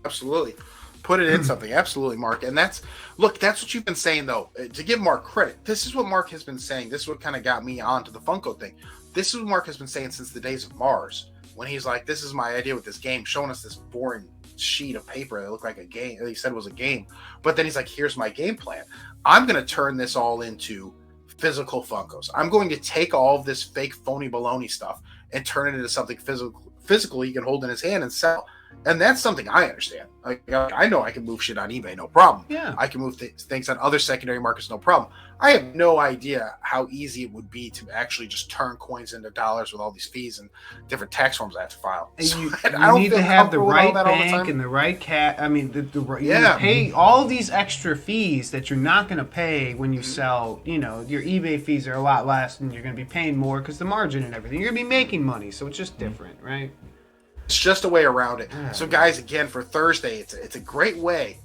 absolutely. Put it in something. Absolutely, Mark. And that's what you've been saying, though. To give Mark credit, this is what Mark has been saying. This is what kind of got me onto the Funko thing. This is what Mark has been saying since the days of Mars, when he's like, this is my idea with this game, showing us this boring sheet of paper that looked like a game. He said it was a game, but then he's like, here's my game plan. I'm going to turn this all into physical Funkos. I'm going to take all of this fake phony baloney stuff and turn it into something physical he can hold in his hand and sell. And that's something I understand. Like, I know I can move shit on eBay, no problem. Yeah. I can move things on other secondary markets, no problem. I have no idea how easy it would be to actually just turn coins into dollars with all these fees and different tax forms I have to file. And So, you I don't need feel to have the comfortable with all right that all the bank time. and the right cat. I mean, you Yeah. pay all these extra fees that you're not going to pay when you sell. You know, your eBay fees are a lot less, and you're going to be paying more because the margin and everything. You're going to be making money, so it's just different, right? It's just a way around it. So, guys, again, for Thursday, it's a great way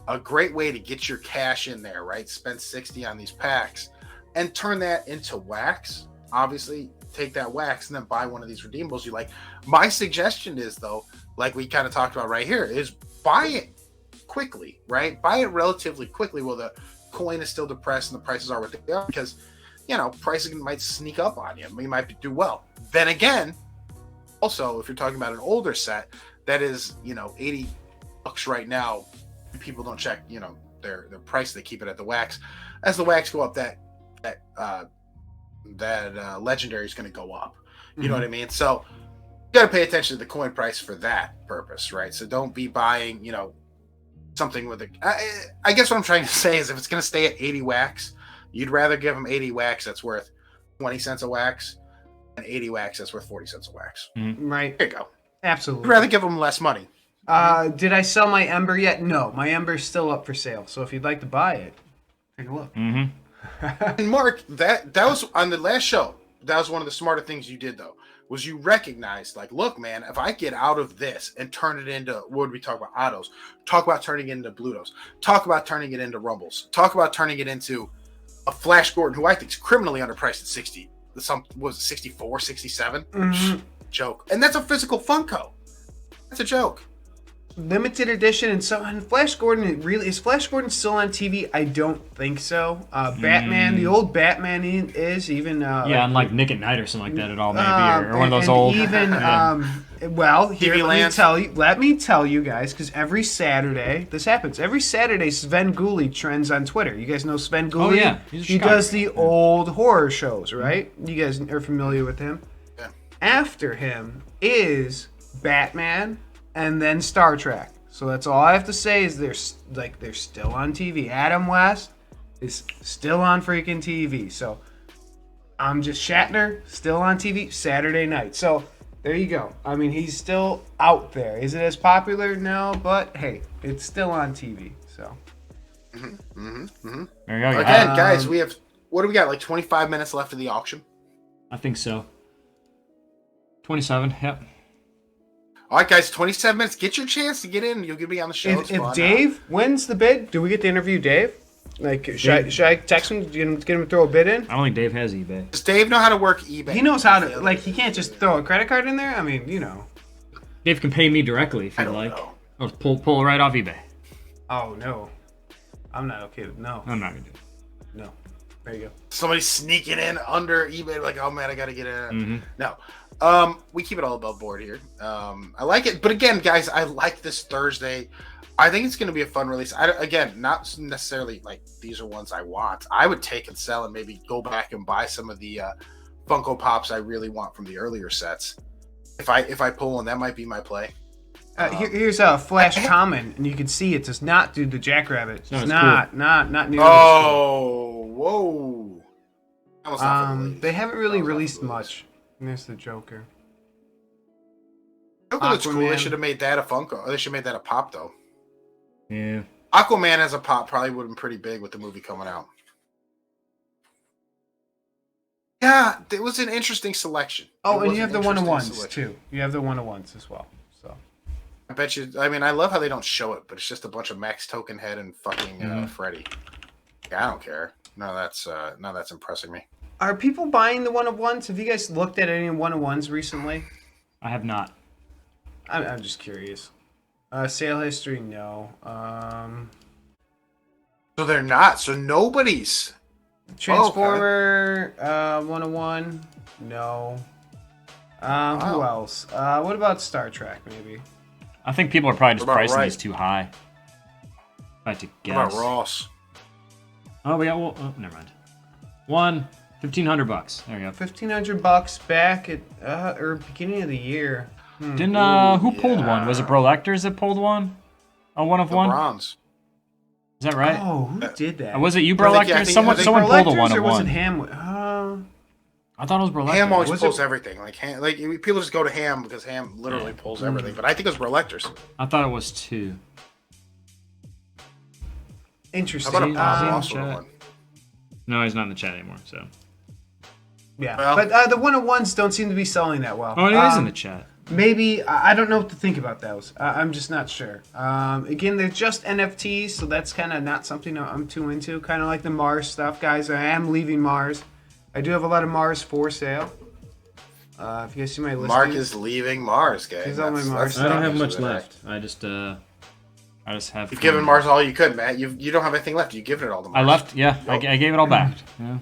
to get your cash in there, right? Spend 60 on these packs and turn that into wax. Obviously, take that wax and then buy one of these redeemables you like. My suggestion is, though, like we kind of talked about right here, is buy it quickly, right? Buy it relatively quickly while the coin is still depressed and the prices are what they are, because, you know, pricing might sneak up on you. You might do well. Then again, also, if you're talking about an older set that is, you know, $80 right now, people don't check, you know, their price. They keep it at the wax. As the wax go up, that legendary is going to go up. You know what I mean? So you got to pay attention to the coin price for that purpose, right? So don't be buying, you know, something with I guess what I'm trying to say is, if it's going to stay at 80 wax, you'd rather give them 80 wax that's worth 20 cents a wax, and 80 wax that's worth 40 cents a wax. Right. There you go. Absolutely. I'd rather give them less money. Did I sell my Ember yet? No, my Ember's still up for sale. So if you'd like to buy it, take a look. And Mark, that was on the last show. That was one of the smarter things you did, though, was you recognized, like, look, man, if I get out of this and turn it into, what did we talk about? Autos. Talk about turning it into Blutos. Talk about turning it into Rumbles. Talk about turning it into a Flash Gordon, who I think is criminally underpriced at 60. Was it 64, 67? Joke. And that's a physical Funko. That's a joke. Limited edition, and Flash Gordon, is Flash Gordon still on TV? I don't think so. Batman, the old Batman is even. Unlike Nick at Night or something like that at all, maybe, or one of those old. Even well, here let me tell you guys, because every Saturday this happens. Every Saturday, Sven Gulli trends on Twitter. You guys know Sven Gulli? Oh yeah, he does the old horror shows, right? You guys are familiar with him. Yeah. After him is Batman. And then Star Trek. So that's all I have to say, is they're still on TV. Adam West is still on freaking TV. So I'm just Shatner, still on TV Saturday night. So there you go. I mean, he's still out there. Is it as popular? No, but hey, it's still on TV. So There you go. Again, guys, we have, what do we got? Like 25 minutes left of the auction. I think so. 27. Yep. All right, guys, 27 minutes. Get your chance to get in. You'll be on the show. If Dave wins the bid, do we get to interview Dave? Like, should I text him, get him to throw a bid in? I don't think Dave has eBay. Does Dave know how to work eBay? He knows how to, like, he can't just throw a credit card in there. I mean, you know. Dave can pay me directly if I you'd don't like. know. Or pull it right off eBay. Oh, no. I'm not okay with no. I'm not gonna do it. No. There you go. Somebody sneaking in under eBay, like, oh man, I got to get in. Mm-hmm. No. We keep it all above board here. I like it, but again, guys, I like this Thursday. I think it's going to be a fun release. Again, not necessarily like these are ones I want. I would take and sell and maybe go back and buy some of the Funko Pops I really want from the earlier sets. If I pull one, that might be my play. Here's a flash comment, and you can see it does not do the Jackrabbit. It's cool. not nearly. Oh, whoa! That was not for the ladies. They haven't really released much. And there's the Joker. Joker looks cool. They Aquaman. should have made that a Funko. They should have made that a pop though. Yeah. Aquaman as a pop probably would have been pretty big with the movie coming out. Yeah, it was an interesting selection. Oh, and you have the one-on-ones too. You have the one-on-ones as well. So I bet you. I mean, I love how they don't show it, but it's just a bunch of Max Token Head and fucking Freddy. Yeah, I don't care. No, that's impressing me. are people buying the one-on-ones? Have you guys looked at any one-on-ones recently? I have not. I'm just curious. Sale history, no. So they're not. So nobody's. Transformer, 101, no. Who else? What about Star Trek, maybe? I think people are probably just What about pricing Wright? these too high. If I had to guess. What about Ross? Oh, we got. Well, oh, never mind. $1,500. There you go. $1,500 back at or beginning of the year. Didn't who pulled one? Was it Brolectors that pulled one? A one of The one? bronze. Is that right? Oh, who did that? Was it you, I think- Brolectors? I think- Someone I think pulled a Brolectors one or of was it one. Ham? I thought it was Brolectors. Ham always Was pulls it- everything. Like people just go to Ham because Ham literally pulls everything. But I think it was Brolectors. I thought it was two. Interesting. How about a See, Bob see, Ross chat. one? No, he's not in the chat anymore. So. Yeah, Well- but the one-on-ones don't seem to be selling that well. Oh, it is in the chat. Maybe I don't know what to think about those. I'm just not sure. Again, they're just NFTs, so that's kind of not something I'm too into. Kind of like the Mars stuff, guys. I am leaving Mars. I do have a lot of Mars for sale. If you guys see my list, Mark is leaving Mars, guys. He's on my Mars. I don't have news much of the day. left. I just have. You've given Mars all you could, Matt. You don't have anything left. You've given it all to Mars. I left. Yeah, I gave it all back. Yeah.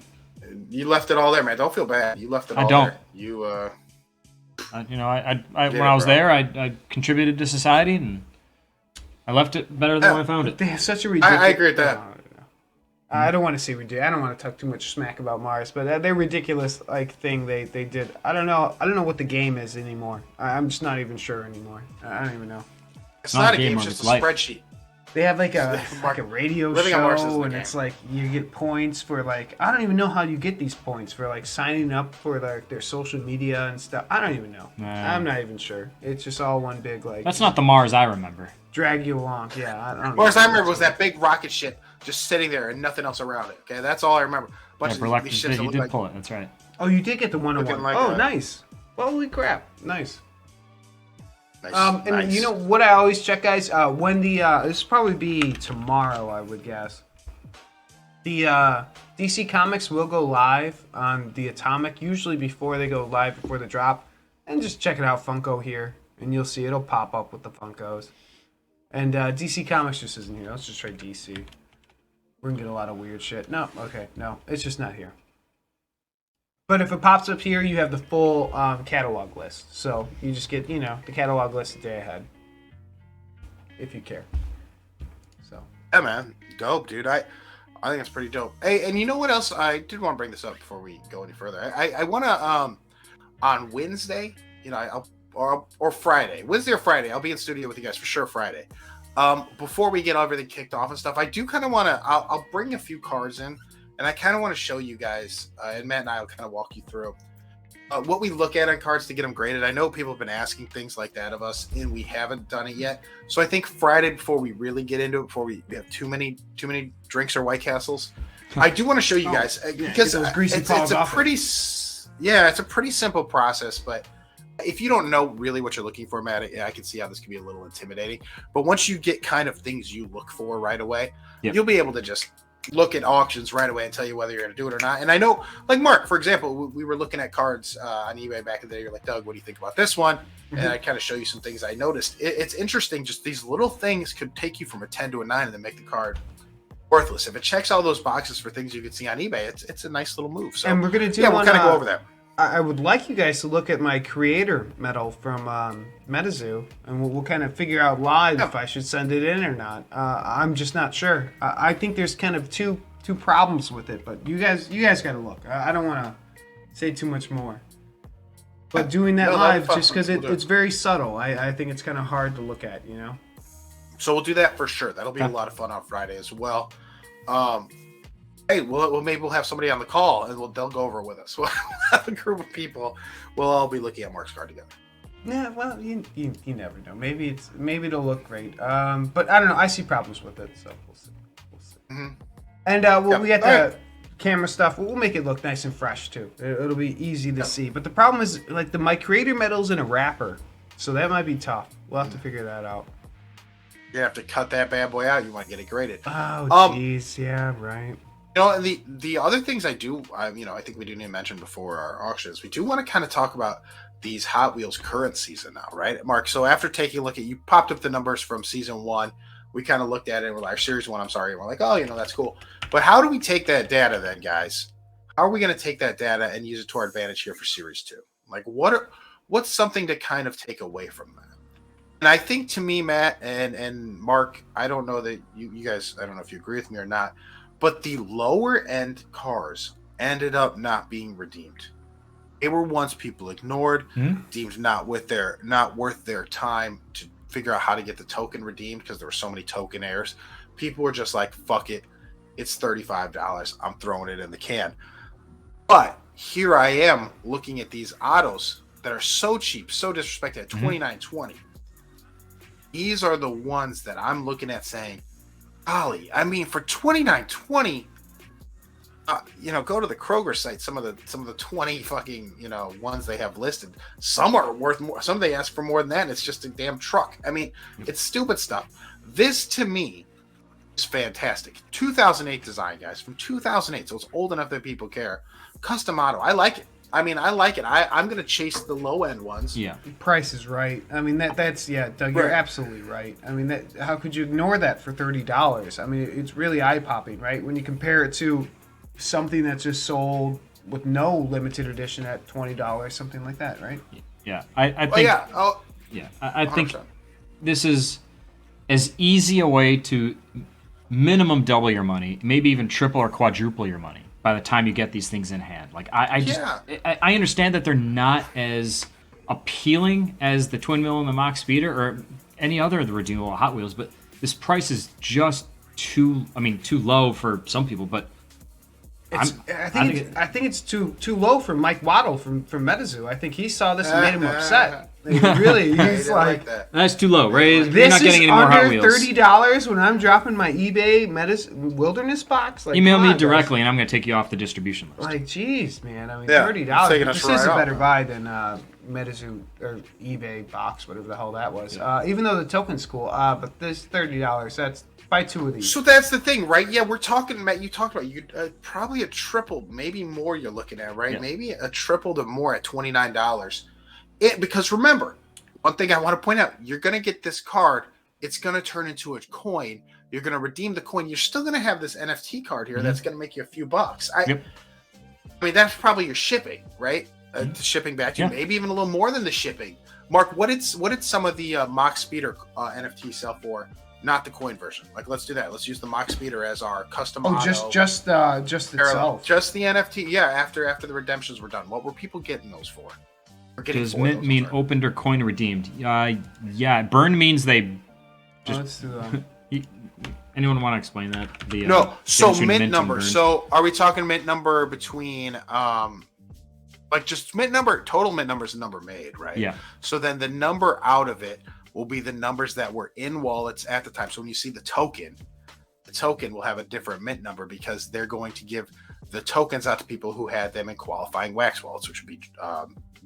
You left it all there, man. Don't feel bad. You left it all don't. there. You When I was there, I contributed to society, and I left it better than when I found it. They have such a ridiculous. I agree with that. I don't want to say ridiculous. I don't want to talk too much smack about Mars, but they're ridiculous thing they did. I don't know what the game is anymore. I'm just not even sure anymore. I don't even know. it's not not a a game. game, It's just a life. spreadsheet. They have like a radio Living on Mars isn't show, a and game. it's like you get points for like I don't even know how you get these points for like signing up for their social media and stuff. I don't even know. Nah. I'm not even sure. It's just all one big like That's not the Mars I remember. drag you along. Yeah, I don't. Mars, I remember was that big rocket ship just sitting there and nothing else around it. Okay, that's all I remember. Yeah, Brolectors did. He did pull it. That's right. Oh, you did get the 101. Looking like Oh, a- nice. Holy crap, nice. Nice, And nice. you know what I always check, guys? When the this will probably be tomorrow, I would guess. The DC Comics will go live on the Atomic, usually before they go live before the drop. And just check it out, Funko here, and you'll see it'll pop up with the Funkos. And DC Comics just isn't here. Let's just try DC. We're gonna get a lot of weird shit. No, okay, no, it's just not here. But if it pops up here, you have the full catalog list. So you just get, the catalog list a day ahead. If you care. So. Yeah, man, dope, dude. I think it's pretty dope. Hey, and you know what else? I did want to bring this up before we go any further. I want to on Wednesday, or Friday, Wednesday or Friday, I'll be in studio with you guys for sure. Friday. Before we get everything kicked off and stuff, I do kind of want to. I'll bring a few cards in. And I kind of want to show you guys, and Matt and I will kind of walk you through what we look at on cards to get them graded. I know people have been asking things like that of us, and we haven't done it yet. So I think Friday, before we really get into it, before we have too many drinks or White Castles, I do want to show you guys because those greasy it's paws a off it. it's a pretty simple process. But if you don't know really what you're looking for, Matt, I can see how this can be a little intimidating. But once you get kind of things you look for right away, you'll be able to just look at auctions right away and tell you whether you're going to do it or not. And I know, like Mark, for example, we were looking at cards on eBay back in the day. You're like, Doug, what do you think about this one? And I kind of show you some things I noticed. It's interesting. Just these little things could take you from a 10 to a 9 and then make the card worthless. If it checks all those boxes for things you can see on eBay, it's a nice little move. So And we're gonna do we'll kind of go over that. I would like you guys to look at my creator medal from MetaZoo, and we'll kind of figure out live if I should send it in or not. I'm just not sure. I think there's kind of two problems with it, but you guys got to look. I don't want to say too much more. But doing that live, just because it's very subtle, I think it's kind of hard to look at, you know? So we'll do that for sure. That'll be a lot of fun on Friday as well. Hey, maybe we'll have somebody on the call and they'll go over with us. We'll have a group of people. We'll all be looking at Mark's card together. Yeah, well, you never know. Maybe it'll look great. But I don't know. I see problems with it, so we'll see. Mm-hmm. And we got the camera stuff. We'll make it look nice and fresh too. It'll be easy to see. But the problem is, like, my creator medal's in a wrapper, so that might be tough. We'll have to figure that out. You have to cut that bad boy out. You might get it graded. Oh, jeez. Yeah, right. You know, and the other things I think we do need to mention before our auctions, we do want to kind of talk about these Hot Wheels current season now, right, Mark? So after taking a look at, you popped up the numbers from season 1, we kind of looked at it and we're like, series 1, and we're like, oh, that's cool. But how do we take that data then, guys? How are we going to take that data and use it to our advantage here for series 2? Like, what's something to kind of take away from that? And I think, to me, Matt and Mark, I don't know that you guys, I don't know if you agree with me or not, but the lower end cars ended up not being redeemed. They were once people ignored, deemed not worth their time to figure out how to get the token redeemed because there were so many token errors. People were just like, fuck it, it's $35. I'm throwing it in the can. But here I am looking at these autos that are so cheap, so disrespected at $29.20. These are the ones that I'm looking at saying, golly, I mean, for $29.20, go to the Kroger site. Some of the 20 fucking ones they have listed. Some are worth more. Some they ask for more than that. And it's just a damn truck. I mean, it's stupid stuff. This to me is fantastic. 2008 design, guys, from 2008. So it's old enough that people care. Custom auto. I like it. I mean, I like it. I'm going to chase the low-end ones. Yeah. Price is right. I mean, that's Doug, you're absolutely right. I mean, how could you ignore that for $30? I mean, it's really eye-popping, right? When you compare it to something that's just sold with no limited edition at $20, something like that, right? Yeah. I think... I think this is as easy a way to minimum double your money, maybe even triple or quadruple your money by the time you get these things in hand. Like, I understand that they're not as appealing as the Twin Mill and the Mach Speeder or any other of the redeemable Hot Wheels, but this price is just too low for some people. But I think it's too low for Mike Waddle from MetaZoo. I think he saw this and made him upset. He's like that's too low, right? This You're not getting any more Hot under Wheels. $30 when I'm dropping my eBay Wilderness box. Like, email me directly, and I'm going to take you off the distribution list. Like, geez, man. I mean, $30. This is a better buy than MetaZoo or eBay box, whatever the hell that was. Yeah. Even though the token's cool, but this $30. That's buy 2 of these. So that's the thing, right? Yeah, we're talking, Matt. You talked about probably a triple, maybe more. You're looking at, right? Yeah. Maybe a triple to more at $29. Because remember, one thing I want to point out: you're going to get this card. It's going to turn into a coin. You're going to redeem the coin. You're still going to have this NFT card here that's going to make you a few bucks. I mean, that's probably your shipping, right? The shipping back to you, maybe even a little more than the shipping. Mark, what did some of the Mach Speeder NFT sell for? Not the coin version. Like, let's do that. Let's use the Mach Speeder as our custom. Oh, just itself. Just the NFT. Yeah, after the redemptions were done, what were people getting those for? Does mint mean opened or coin redeemed? Yeah. Burn means they just. Anyone want to explain that? No. So mint number. So are we talking mint number between like just mint number? Total mint number is a number made, right? Yeah. So then the number out of it will be the numbers that were in wallets at the time. So when you see the token will have a different mint number because they're going to give the tokens out to people who had them in qualifying wax wallets, which would be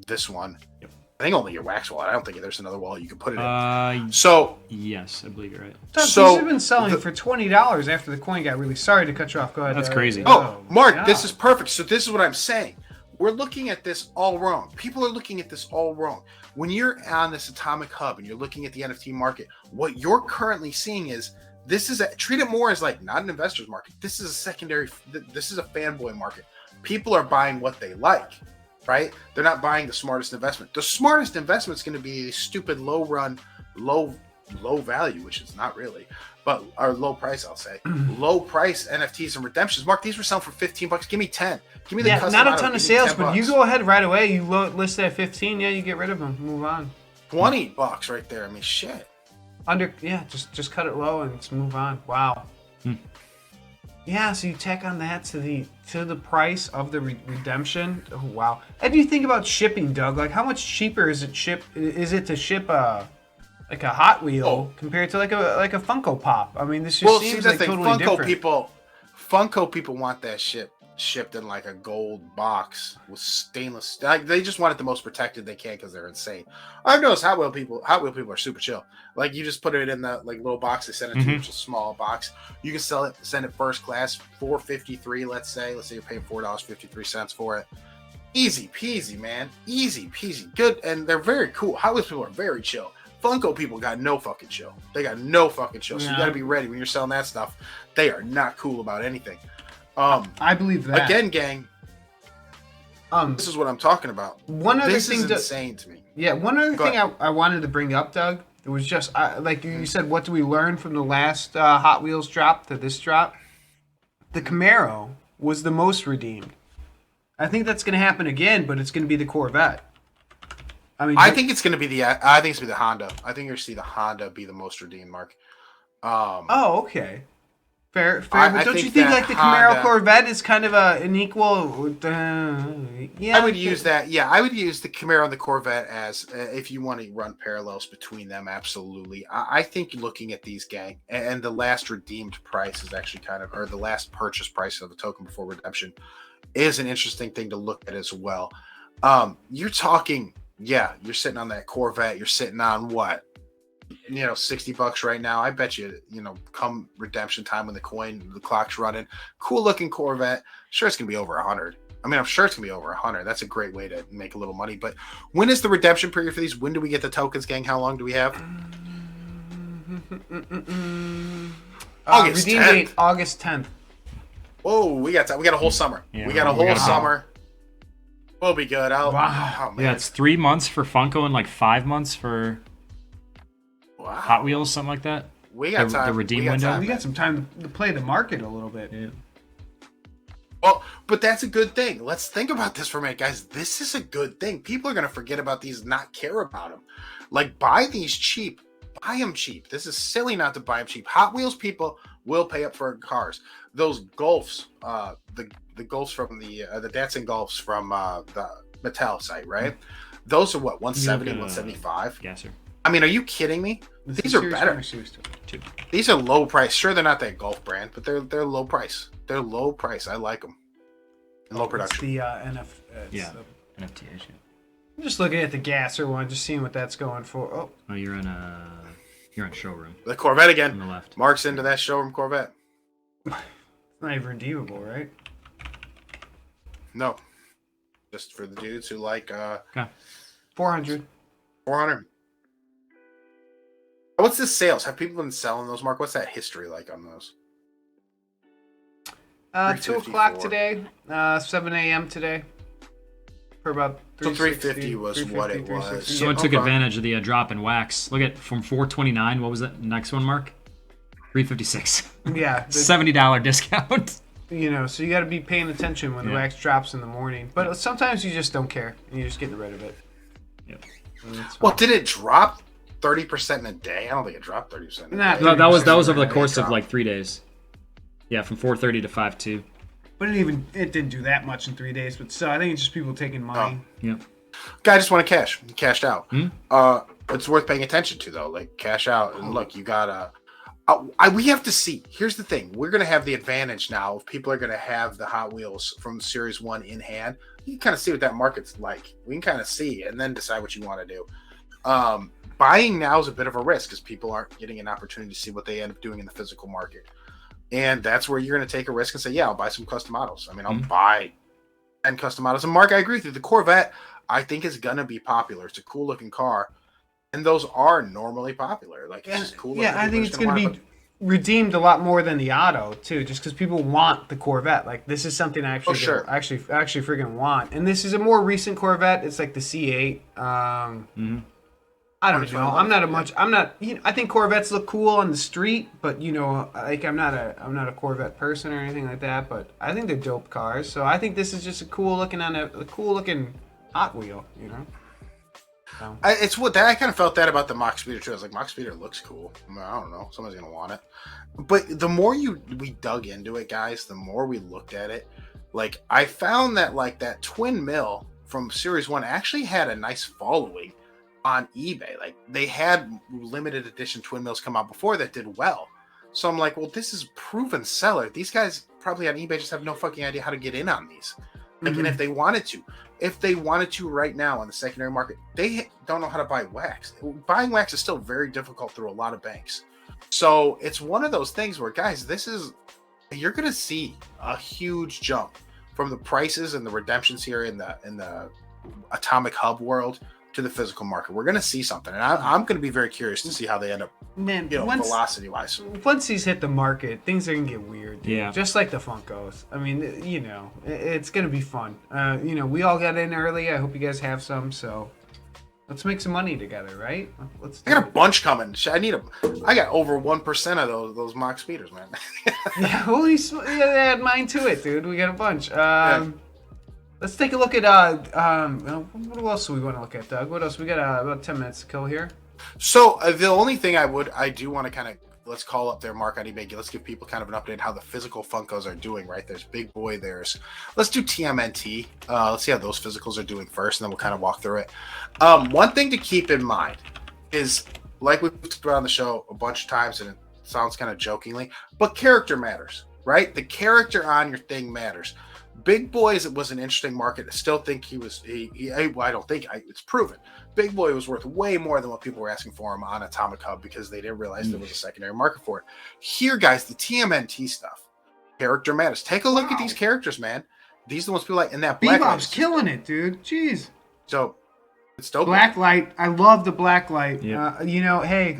this one. Yep. I think only your wax wallet. I don't think there's another wallet you can put it in. So yes, I believe you're right. These have been selling for $20 after the coin got really. Sorry to cut you off. Go ahead. That's crazy. Mark, this is perfect. So this is what I'm saying. We're looking at this all wrong. People are looking at this all wrong. When you're on this atomic hub and you're looking at the NFT market, what you're currently seeing is treat it more as like not an investor's market. This is a secondary. This is a fanboy market. People are buying what they like. right? They're not buying the smartest investment. The smartest investment is going to be stupid low run, low value, which is not really, but or low price, I'll say. Low price NFTs and redemptions. Mark, these were selling for $15. Give me 10. Give me the custom not a auto, ton of give me sales, 10 but you bucks. go ahead right away. You list it at 15. Yeah, you get rid of them. Move on. $20 right there. I mean, shit. Just cut it low and let's move on. Wow. Yeah, so you tack on that to the price of the redemption. Oh, wow. And you think about shipping, Doug. Like, how much cheaper is it to ship like a Hot Wheel compared to like a Funko Pop? I mean, this just seems like totally different. Funko people want that shit shipped in like a gold box with stainless. Like, they just want it the most protected they can because they're insane. I've noticed Hot Wheel people are super chill. Like, you just put it in the like little box they send it to you, which is a small box. You can send it first class, $4.53. Let's say you're paying $4.53 for it. Easy peasy, man. Easy peasy. Good, and they're very cool. Hot Wheels people are very chill. Funko people got no fucking chill. They got no fucking chill. So you got to be ready when you're selling that stuff. They are not cool about anything. I believe that. Again, gang. This is what I'm talking about. One other this thing is insane to me. Yeah, one other thing I wanted to bring up, Doug. It was just like you said. What do we learn from the last Hot Wheels drop to this drop? The Camaro was the most redeemed. I think that's going to happen again, but it's going to be the Corvette. I think it's going to be the Honda. I think you're going to see the Honda be the most redeemed, Mark. Okay. Fair. But don't you think like the Camaro Corvette is kind of an equal? I would use that. Yeah, I would use the Camaro and the Corvette as if you want to run parallels between them. Absolutely. I think looking at these, gang, and the last redeemed price is actually or the last purchase price of the token before redemption is an interesting thing to look at as well. You're talking. Yeah, you're sitting on that Corvette. You're sitting on what? $60 right now. I bet you, come redemption time when the clock's running, cool looking Corvette. Sure, it's gonna be over 100. I mean, I'm sure it's gonna be over 100. That's a great way to make a little money. But when is the redemption period for these? When do we get the tokens, gang? How long do we have? Redeem date August 10th. Whoa, we got a whole summer. Yeah, we got a whole summer. We'll be good. Wow. Yeah, it's 3 months for Funko and like 5 months for Hot Wheels, something like that. We got time. The redeem window. We got some time to play the market a little bit. Yeah. Well, but that's a good thing. Let's think about this for a minute, guys. This is a good thing. People are going to forget about these, not care about them. Like, buy these cheap. Buy them cheap. This is silly not to buy them cheap. Hot Wheels people will pay up for cars. Those Golfs, the Golfs from the dancing Golfs from the Mattel site, right? Those are what, 170, 175? Yes, sir. I mean, are you kidding me? These are better. These are low price. Sure, they're not that Golf brand, but they're low price. They're low price. I like them. And low production. It's the NFTs. Yeah. I'm just looking at the Gasser one, just seeing what that's going for. Oh, you're on showroom. The Corvette again. On the left. Mark's into that showroom Corvette. It's not even redeemable, right? No. Just for the dudes who like 400. 400. What's the sales? Have people been selling those, Mark? What's that history like on those? 2 o'clock today, 7 a.m. today. For about 350 was what it was. Someone took advantage of the drop in wax. Look at from 429. What was that next one, Mark? 356. Yeah. $70 discount. So you got to be paying attention when the wax drops in the morning. But sometimes you just don't care and you're just getting rid of it. Yep. Well, did it drop 30% in a day? I don't think it dropped 30%. No, that was over the course of like 3 days. Yeah, from 4:30 to 5:02. But it didn't do that much in 3 days. But still, I think it's just people taking money. Yeah. Guy just want to cash. He cashed out. It's worth paying attention to though. Like, cash out and look, you gotta. We have to see. Here's the thing: we're gonna have the advantage now. If people are gonna have the Hot Wheels from Series 1 in hand, you can kind of see what that market's like. We can kind of see and then decide what you want to do. Buying now is a bit of a risk because people aren't getting an opportunity to see what they end up doing in the physical market. And that's where you're going to take a risk and say, yeah, I'll buy some custom models. I mean, I'll buy 10 custom models. And Mark, I agree with you. The Corvette, I think, is going to be popular. It's a cool looking car. And those are normally popular. Like, it's just cool. Yeah, I think it's going to be redeemed a lot more than the auto too, just because people want the Corvette. Like this is something I actually actually freaking want. And this is a more recent Corvette. It's like the C8. I don't know. I'm not. You know, I think Corvettes look cool on the street, but you know, like I'm not a Corvette person or anything like that. But I think they're dope cars. So I think this is just a cool looking Hot Wheel. You know. So. I kind of felt that about the Mach Speeder too. I was like, Mach Speeder looks cool. I don't know. Somebody's gonna want it. But the more we dug into it, guys, the more we looked at it. Like I found that like that twin mill from Series 1 actually had a nice following on eBay. Like they had limited edition twin mills come out before that did well. So I'm like, well, this is proven seller. These guys probably on eBay just have no fucking idea how to get in on these. Like, and if they wanted to right now on the secondary market, they don't know how to buy wax. Buying wax is still very difficult through a lot of banks. So it's one of those things where, guys, you're going to see a huge jump from the prices and the redemptions here in the Atomic Hub world to the physical market. We're going to see something, and I'm going to be very curious to see how they end up. Man, velocity wise. Once these hit the market, things are gonna get weird. Dude. Yeah, just like the Funkos. I mean, you know, it's gonna be fun. You know, we all got in early. I hope you guys have some. So let's make some money together, right? I got a bunch coming. I got over 1% of those Mach Speeders, man. Yeah, holy, add mine to it, dude. We got a bunch. Let's take a look at what else do we want to look at, Doug? What else? We got about 10 minutes to kill here. So the only thing I do want to kind of let's call up their mark on eBay. Let's give people kind of an update how the physical Funkos are doing. Right, there's Big Boy. Let's do TMNT. Let's see how those physicals are doing first, and then we'll kind of walk through it. One thing to keep in mind is, like we've talked about on the show a bunch of times, and it sounds kind of jokingly, but character matters, right? The character on your thing matters. Big Boys was an interesting market. I still think it's proven. Big Boy was worth way more than what people were asking for him on Atomic Hub because they didn't realize there was a secondary market for it. Here, guys, the TMNT stuff, character matters. Take a look at these characters, man. These are the ones people like. And that Bebop's killing it, dude. Jeez. So, it's dope. Blacklight. I love the Blacklight. Yep. You know, hey.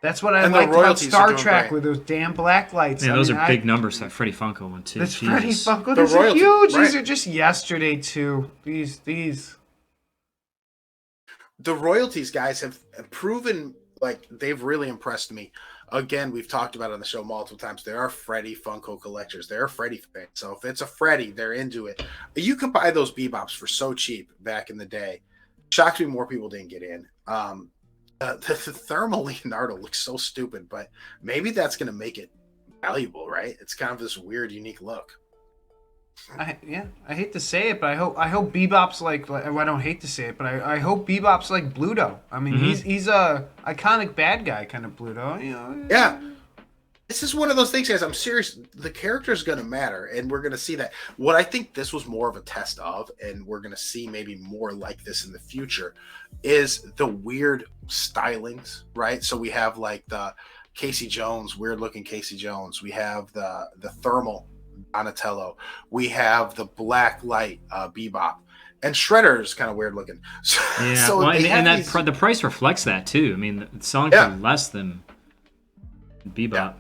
That's what I liked about Star Trek with those damn black lights. Yeah, those are big numbers. That Freddie Funko one too. That's Freddie Funko. Those are huge. Right. These are just yesterday too. These. The royalties, guys, have proven like they've really impressed me. Again, we've talked about it on the show multiple times. There are Freddie Funko collectors. There are Freddie fans. So if it's a Freddie, they're into it. You could buy those Bebops for so cheap back in the day. Shocked me more people didn't get in. The thermal Leonardo looks so stupid, but maybe that's going to make it valuable, right? It's kind of this weird, unique look. I hate to say it, but I hope Bebop's like well, I don't hate to say it, but I hope Bebop's like Bluto. I mean, he's a iconic bad guy kind of Bluto. You know? Yeah. This is one of those things, guys. I'm serious. The character is going to matter, and we're going to see that. What I think this was more of a test of, and we're going to see maybe more like this in the future, is the weird stylings, right? So we have like the Casey Jones, weird-looking Casey Jones. We have the thermal Donatello. We have the black light Bebop. And Shredder is kind of weird-looking. Yeah, so well, and the price reflects that, too. I mean, it's selling for less than Bebop. Yeah.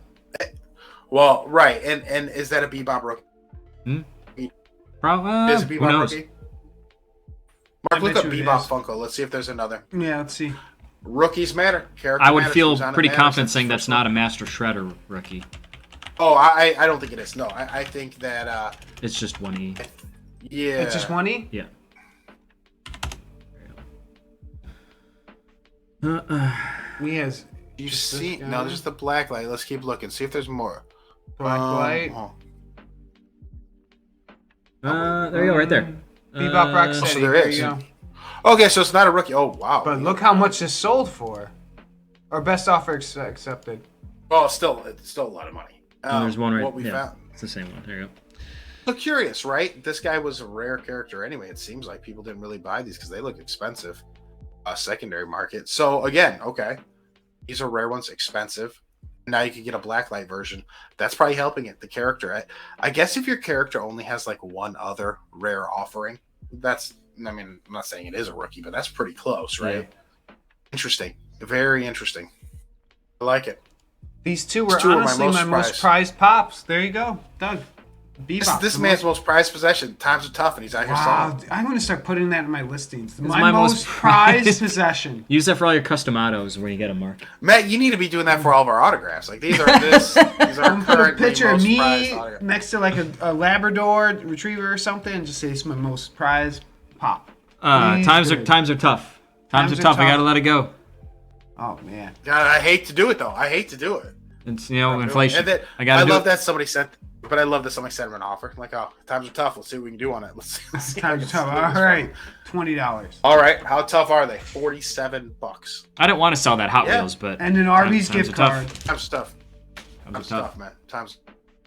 Well, right, and is that a Bebop rookie? Probably. Is it Bebop rookie? Mark, look up Bebop Funko. Let's see if there's another. Yeah, let's see. Rookies matter. I would feel pretty confident saying that's not a Master Shredder rookie. Oh, I don't think it is. No, I think that it's just 1E. Yeah, it's just 1E. Yeah. We has. You see? No, there's the black light. Let's keep looking. See if there's more. Black light. There you go, right there. Bebop Rocksteady. So there is. Okay, so it's not a rookie. Oh, wow. But look how much this sold for. Our best offer accepted. Well, it's still a lot of money. There's one right. What we found. It's the same one. There you go. So curious, right? This guy was a rare character anyway. It seems like people didn't really buy these because they look expensive. Secondary market. So again, okay. These are rare ones, expensive. Now you can get a blacklight version. That's probably helping it. The character. I guess if your character only has like one other rare offering, I'm not saying it is a rookie, but that's pretty close, right? Yeah. Interesting. Very interesting. I like it. These two were two are honestly my most prized pops. There you go, Doug. Bebop. This man's most prized possession. Times are tough, and he's out here selling. Wow, I'm going to start putting that in my listings. My most prized possession. Use that for all your custom autos when you get them, Mark. Matt, you need to be doing that for all of our autographs. Like these are these are Put a currently picture of most me prized autographs. next to like a Labrador retriever or something, and just say it's my most prized pop. Times are tough. Times are tough. I gotta let it go. Oh man. God, I hate to do it though. I hate to do it. It's inflation. And then, I love that somebody sent him an offer. Like, oh, times are tough. Let's see what we can do on it. Let's see Times are tough. All right, $20. All right, how tough are they? $47. I didn't want to sell that Hot Wheels, but and an Arby's times gift are card. Times are tough. Times are tough, man. Times.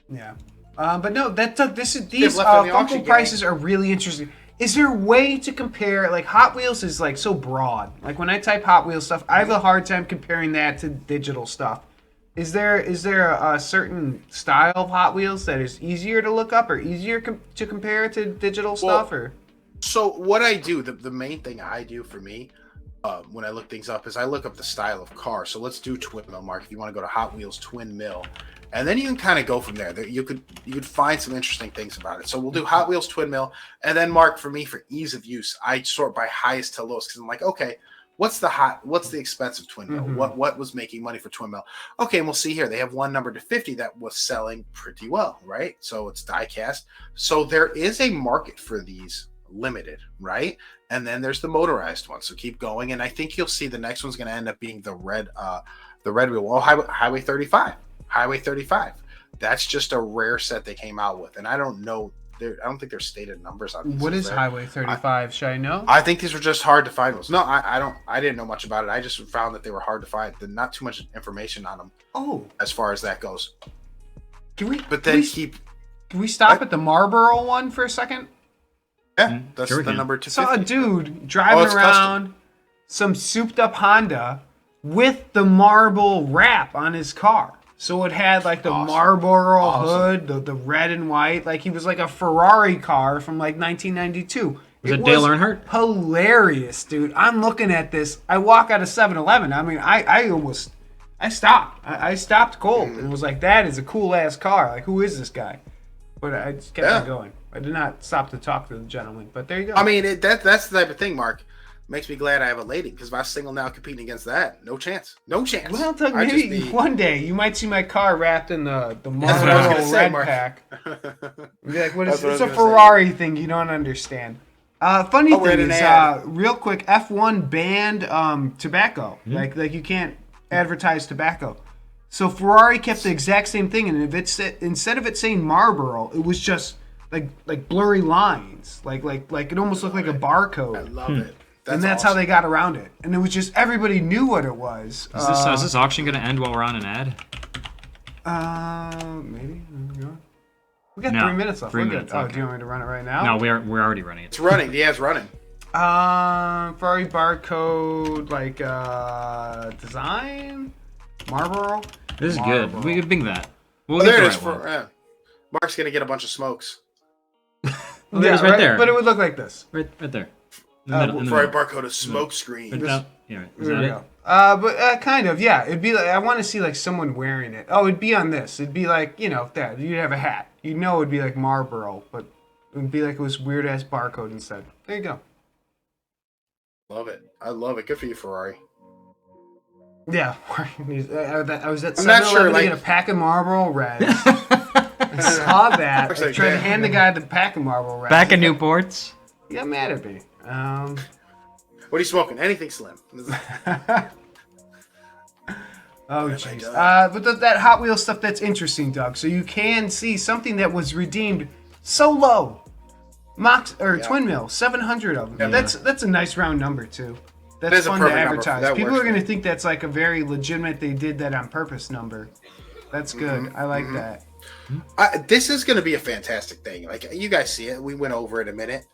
Yeah. But no, these left in the auction Funko prices are really interesting. Is there a way to compare? Like Hot Wheels is like so broad. Like when I type Hot Wheels stuff, I have a hard time comparing that to digital stuff. Is there a certain style of Hot Wheels that is easier to look up or easier to compare to digital stuff? Or so what I do, the main thing I do for me when I look things up is I look up the style of car. So let's do twin mill, Mark. If you want to go to Hot Wheels twin mill, and then you can kind of go from there. You could find some interesting things about it. So we'll do Hot Wheels twin mill, and then Mark, for me, for ease of use, I sort by highest to lowest because I'm like, okay, what's the expensive twin mill? Mm-hmm. What was making money for twin mill? Okay, and we'll see here. They have one number to 50 that was selling pretty well, right? So it's die cast. So there is a market for these limited, right? And then there's the motorized one. So keep going, and I think you'll see the next one's going to end up being the red wheel. Well, Highway 35. Highway 35. That's just a rare set they came out with, and I don't know. I don't think there's stated numbers on these. What is Highway 35? Should I know? I think these were just hard to find ones. No, I don't. I didn't know much about it. I just found that they were hard to find. There's not too much information on them. Oh, as far as that goes. Can we? But then Can we stop at the Marlboro one for a second? Yeah, that's sure the can. number 250. Saw a dude driving around some souped up Honda with the marble wrap on his car. So it had like the Marlboro hood, the red and white. Like he was like a Ferrari car from like 1992. Was it Dale Earnhardt? Hilarious, dude. I'm looking at this. I walk out of 7-Eleven. I mean, I stopped. I stopped cold and was like, that is a cool ass car. Like, who is this guy? But I just kept on going. I did not stop to talk to the gentleman. But there you go. I mean, that's the type of thing, Mark. Makes me glad I have a lady, because if I was single now competing against that, no chance. No chance. Well, Doug, maybe one day you might see my car wrapped in the Marlboro red pack. Be like, what is it's a Ferrari thing you don't understand. Funny thing is, real quick, F1 banned tobacco. Mm-hmm. Like you can't advertise tobacco. So Ferrari kept the exact same thing, and if instead of it saying Marlboro, it was just like blurry lines, like it almost looked like a barcode. I love it. That's awesome. How they got around it. And it was just, everybody knew what it was. Is this auction going to end while we're on an ad? Maybe. We got 3 minutes left. 3 minutes. Okay. Oh, do you want me to run it right now? No, we're already running it. It's running. Yeah, it's running. Ferrari barcode, design? Marlboro? This is good. We can bing that. We'll there it is. Mark's going to get a bunch of smokes. Well, yeah, right there. But it would look like this. Right there. Ferrari barcode is smoke screen. Yeah, is that it? But kind of, yeah. It'd be like, I want to see like someone wearing it. Oh, it'd be on this. It'd be like, that. You'd have a hat. You'd know it'd be like Marlboro, but it would be like it was weird ass barcode instead. There you go. Love it. I love it. Good for you, Ferrari. Yeah. I was at 7-Eleven to get a pack of Marlboro Reds. I saw that. I tried to hand the guy the pack of Marlboro Reds. Pack of Newports. He got mad at me. What are you smoking? Anything slim. Oh, jeez. But that Hot Wheels stuff, that's interesting, Doug. So you can see something that was redeemed so low. Twin Mill, 700 of them. Yeah. That's a nice round number, too. That's fun to advertise. People are going to think that's like a very legitimate, they did that on purpose number. That's good. Mm-hmm. I like that. This is going to be a fantastic thing. Like, you guys see it. We went over it a minute.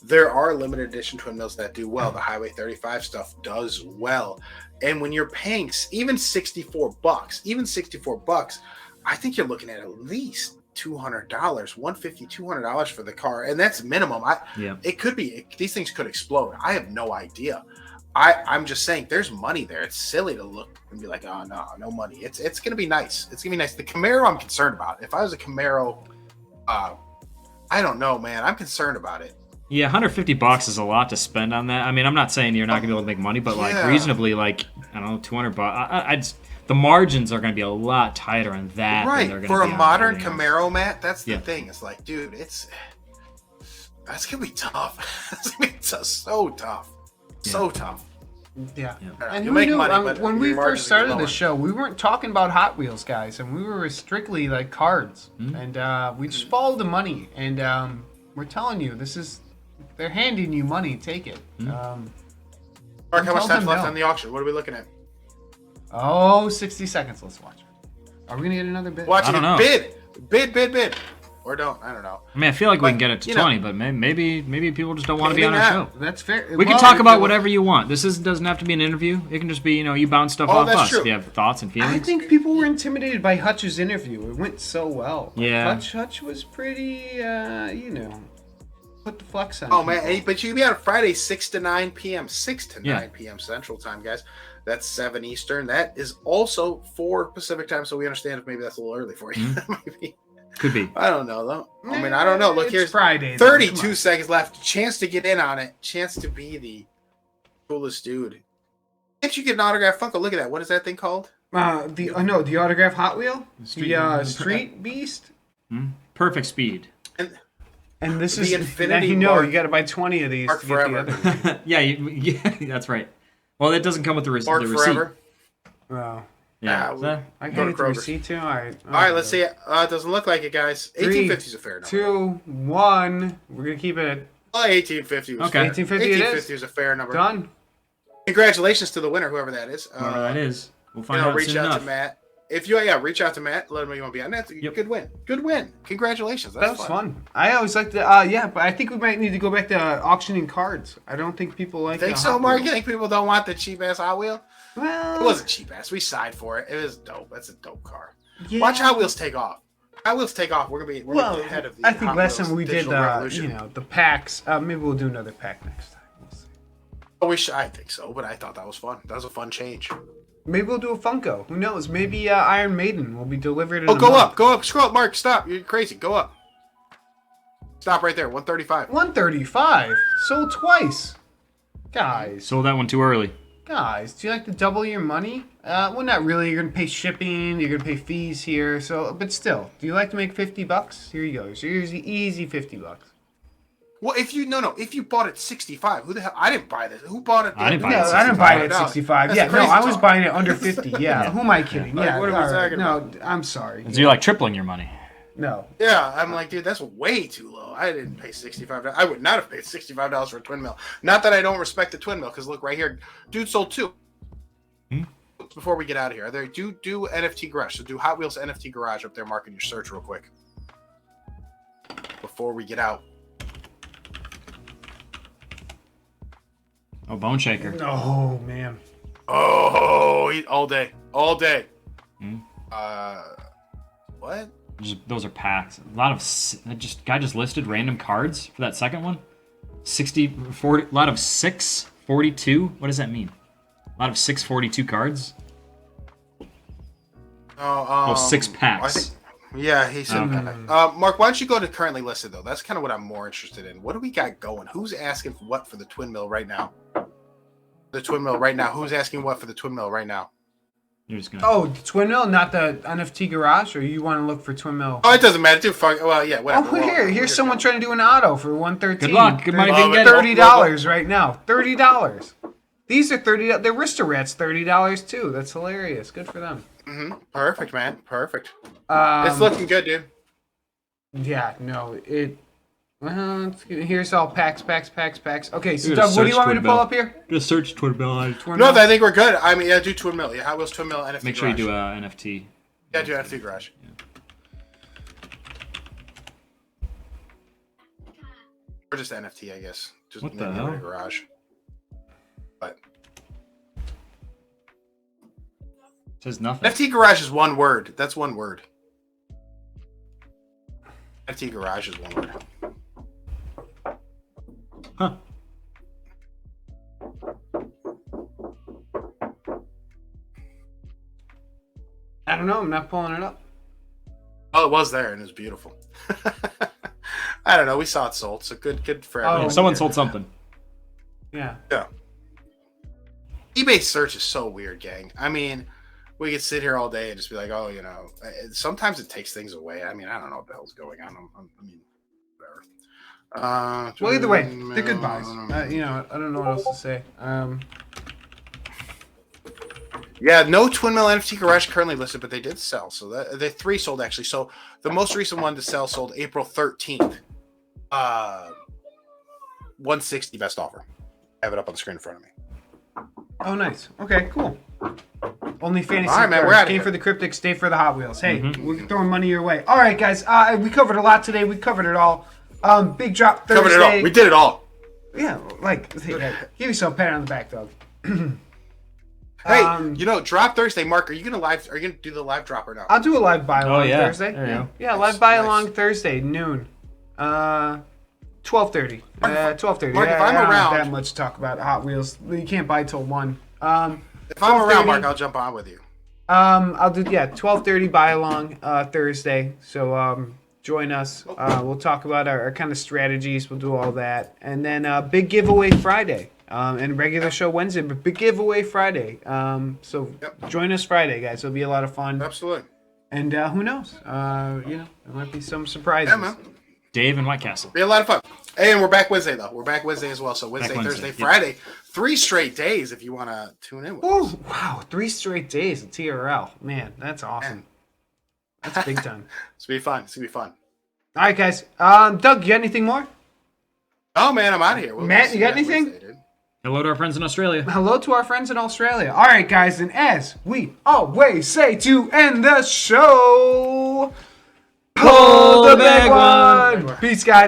There are limited edition twin mills that do well. The Highway 35 stuff does well. And when you're paying even $64, I think you're looking at least $200, $150, $200 for the car. And that's minimum. It could be, these things could explode. I have no idea. I'm just saying, there's money there. It's silly to look and be like, oh no money. It's gonna be nice. It's gonna be nice. The Camaro, I'm concerned about. If I was a Camaro, I don't know, man. I'm concerned about it. Yeah, $150 is a lot to spend on that. I mean, I'm not saying you're not gonna be able to make money, but like Yeah. reasonably, like I don't know, $200. The margins are gonna be a lot tighter on that. than they're Right. gonna For a be on modern everything else. Camaro, Matt, that's the Yeah. thing. It's like, dude, that's gonna be tough. That's gonna be so tough. So tough. Yeah. Yeah. And You who make knew, money, but when your we margins first are gonna started be the lower. show, we weren't talking about Hot Wheels, guys, and we were strictly like cards. And we just followed the money. And we're telling you, they're handing you money. Take it. Mark, how Tell much time's them left no. on the auction? What are we looking at? 60 seconds. Let's watch. Are we going to get another bid? Watch I it. don't know. Bid. Or don't. I don't know. I mean, I feel like we can But, get it to you know- 20, but maybe people just don't want to be Maybe on our not. show. That's fair. We can Well, talk about it- whatever you want. Doesn't have to be an interview. It can just be, you bounce stuff Oh, off that's us. true. If you have thoughts and I feelings. think people were intimidated by Hutch's interview. It went so well. Yeah. Hutch was pretty, put the flex on. Oh man, people. but you can be on Friday 6 to 9 p.m. 6 to Yeah. 9 p.m. Central Time, guys. That's 7 Eastern. That is also 4 Pacific Time, so we understand if maybe that's a little early for you. Maybe. Could be. I don't know though. I mean, I don't know. Look, It's here's Friday. though. Come 32 on. seconds left. Chance to get in on it. Chance to be the coolest dude. Can't you get an autograph Funko? Look at that. What is that thing called? The autograph Hot Wheel, the Street Beast, Perfect speed. And and this The is Infinity now Mark- you got to buy 20 of these Mark to get forever. the other. one. yeah, that's right. Well, it doesn't come with the Mark receipt. forever. Wow. Yeah. Yeah, so- I Go can to get the Kroger's. receipt too. All right. All right, let's see it. It doesn't look like it, guys. 1850 is a fair number. 2, 1. We're gonna keep it Well, 1850 was Okay. fair. 1850 it is. 1850 is a fair number. done. Congratulations to the winner, whoever that is. Whatever that is. We'll You find know, out reach soon out enough. to Matt. If you reach out to Matt, let him know you want to be on. That's a Yep. good win. Good win. Congratulations. That That's was fun. I always like to. But I think we might need to go back to auctioning cards. I don't think people like. Think the so, Hot Mark? You Wheels. think people don't want the cheap ass Hot Wheel? Well, It wasn't cheap ass. We signed for it. It was dope. That's a dope car. yeah. Watch Hot Wheels take off. Hot Wheels take off. We're gonna be ahead of the. I think Hot last Wheels time we did digital revolution. the packs. Maybe we'll do another pack next time. We'll see. I think so, but I thought that was fun. That was a fun change. Maybe we'll do a Funko. Who knows? Maybe Iron Maiden will be delivered. In Oh, a go month. up, scroll up, Mark. Stop. You're crazy. Go up. Stop right there. 135. 135. Sold twice. Guys, Sold that one too early. do you like to double your money? Well, not really. You're gonna pay shipping. You're gonna pay fees here. So, but still, do you like to make $50? Here you go. So here's the easy $50. Well, if you bought it 65, who the hell? I didn't buy this. Who bought it? I didn't buy No, it I didn't buy it at $65. 65. That's Yeah, no, crazy I was talk. buying it under 50. Yeah, who am I kidding? Like, Yeah, what are we all right. talking No, I'm sorry. So you like tripling your money. No. Yeah, I'm like, dude, that's way too low. I didn't pay $65. I would not have paid $65 for a twin mill. Not that I don't respect the twin mill, because look right here, dude sold 2. Before we get out of here, do NFT Garage. So do Hot Wheels NFT Garage up there, Mark, in your search real quick. Before we get out. Oh, Bone Shaker. Oh man. Oh, all day. Hmm. What? Those are packs. A lot of guy just listed random cards for that second one. 60, 40, a lot of 642. What does that mean? A lot of 642 cards. Oh, 6 I packs. think, yeah, he said Okay. that. Mark, why don't you go to currently listed though? That's kind of what I'm more interested in. What do we got going? Who's asking for what for the twin mill right now? The twin mill right now. Who's asking what for the twin mill right now? You're just gonna. Oh, the Twin Mill, not the NFT Garage, or you want to look for Twin Mill? Oh, it doesn't matter. Too fun. Well, yeah, whatever. Oh, here's someone trying to do an auto for 113. Good luck. Good money if you can get it. $30 right now. $30. These are $30. They're Ristorats $30 too. That's hilarious. Good for them. Perfect, man. Perfect. It's looking good, dude. Yeah, no, it. Well, here's all packs. Okay, so You're Doug, gonna what do you search want me to Twin pull Mill. up here? Just search Twin Mill. Twin No, Mill? I think we're good. I mean, yeah, do twin mill. Yeah, Hot Wheels twin mill NFT. Make sure you Garage. do a NFT. Yeah, do NFT Garage. Or just NFT, I guess. Just What the maybe hell? a Garage. But Says nothing. NFT Garage is one word. That's one word. NFT Garage is one word. Huh. don't know. I'm not pulling it up. Oh, it was there and it was beautiful. I don't know. We saw it sold, so good for everyone. Yeah, someone sold something. Yeah. Yeah. eBay search is so weird, gang. I mean, we could sit here all day and just be like, oh, you know, sometimes it takes things away. I mean, I don't know what the hell's going on. I mean, whatever. Well, either way, they're good buys. You know, I don't know what else to say. Yeah, no Twin Mill NFT Garage currently listed, but they did sell. So the 3 sold actually. So the most recent one to sell sold April 13th. 160 best offer. I have it up on the screen in front of me. Oh, nice. Okay, cool. Only fantasy. All right, man, cards. we're outta Came here. for the Kryptik, stay for the Hot Wheels. Hey, we're throwing money your way. All right, guys. We covered a lot today. We covered it all. Big drop Thursday. Covered it all. We did it all. Yeah, like, hey, give yourself a pat on the back, dog. Hey, you know, drop Thursday, Mark. Are you gonna do the live drop or not? I'll do a live buy along yeah. Thursday. There you go. Yeah, live buy along Thursday, noon. 12:30. 12:30. Mark, if I'm I don't have around- that much to talk about Hot Wheels. You can't buy till 1. If I'm 12:30. around, Mark, I'll jump on with you. I'll do 12:30 buy along Thursday. So join us. We'll talk about our kind of strategies. We'll do all that, and then big giveaway Friday. And regular show Wednesday, but big giveaway Friday. So join us Friday, guys. It'll be a lot of fun. Absolutely. And who knows? You know, there might be some surprises. Yeah, man. Dave and White Castle. Be a lot of fun. And we're back Wednesday, though. We're back Wednesday as well. So Wednesday, Wednesday, Thursday, yep. Friday. 3 straight days if you want to tune in with us. Oh, wow. 3 straight days of TRL. Man, that's awesome. That's big time. It's going to be fun. It's going to be fun. All right, guys. Doug, you got anything more? Oh, man, I'm out of here. Matt, see you got that anything? Wednesday, dude. Hello to our friends in Australia. Hello to our friends in Australia. All right, guys. And as we always say to end the show, pull the big one. Peace, guys.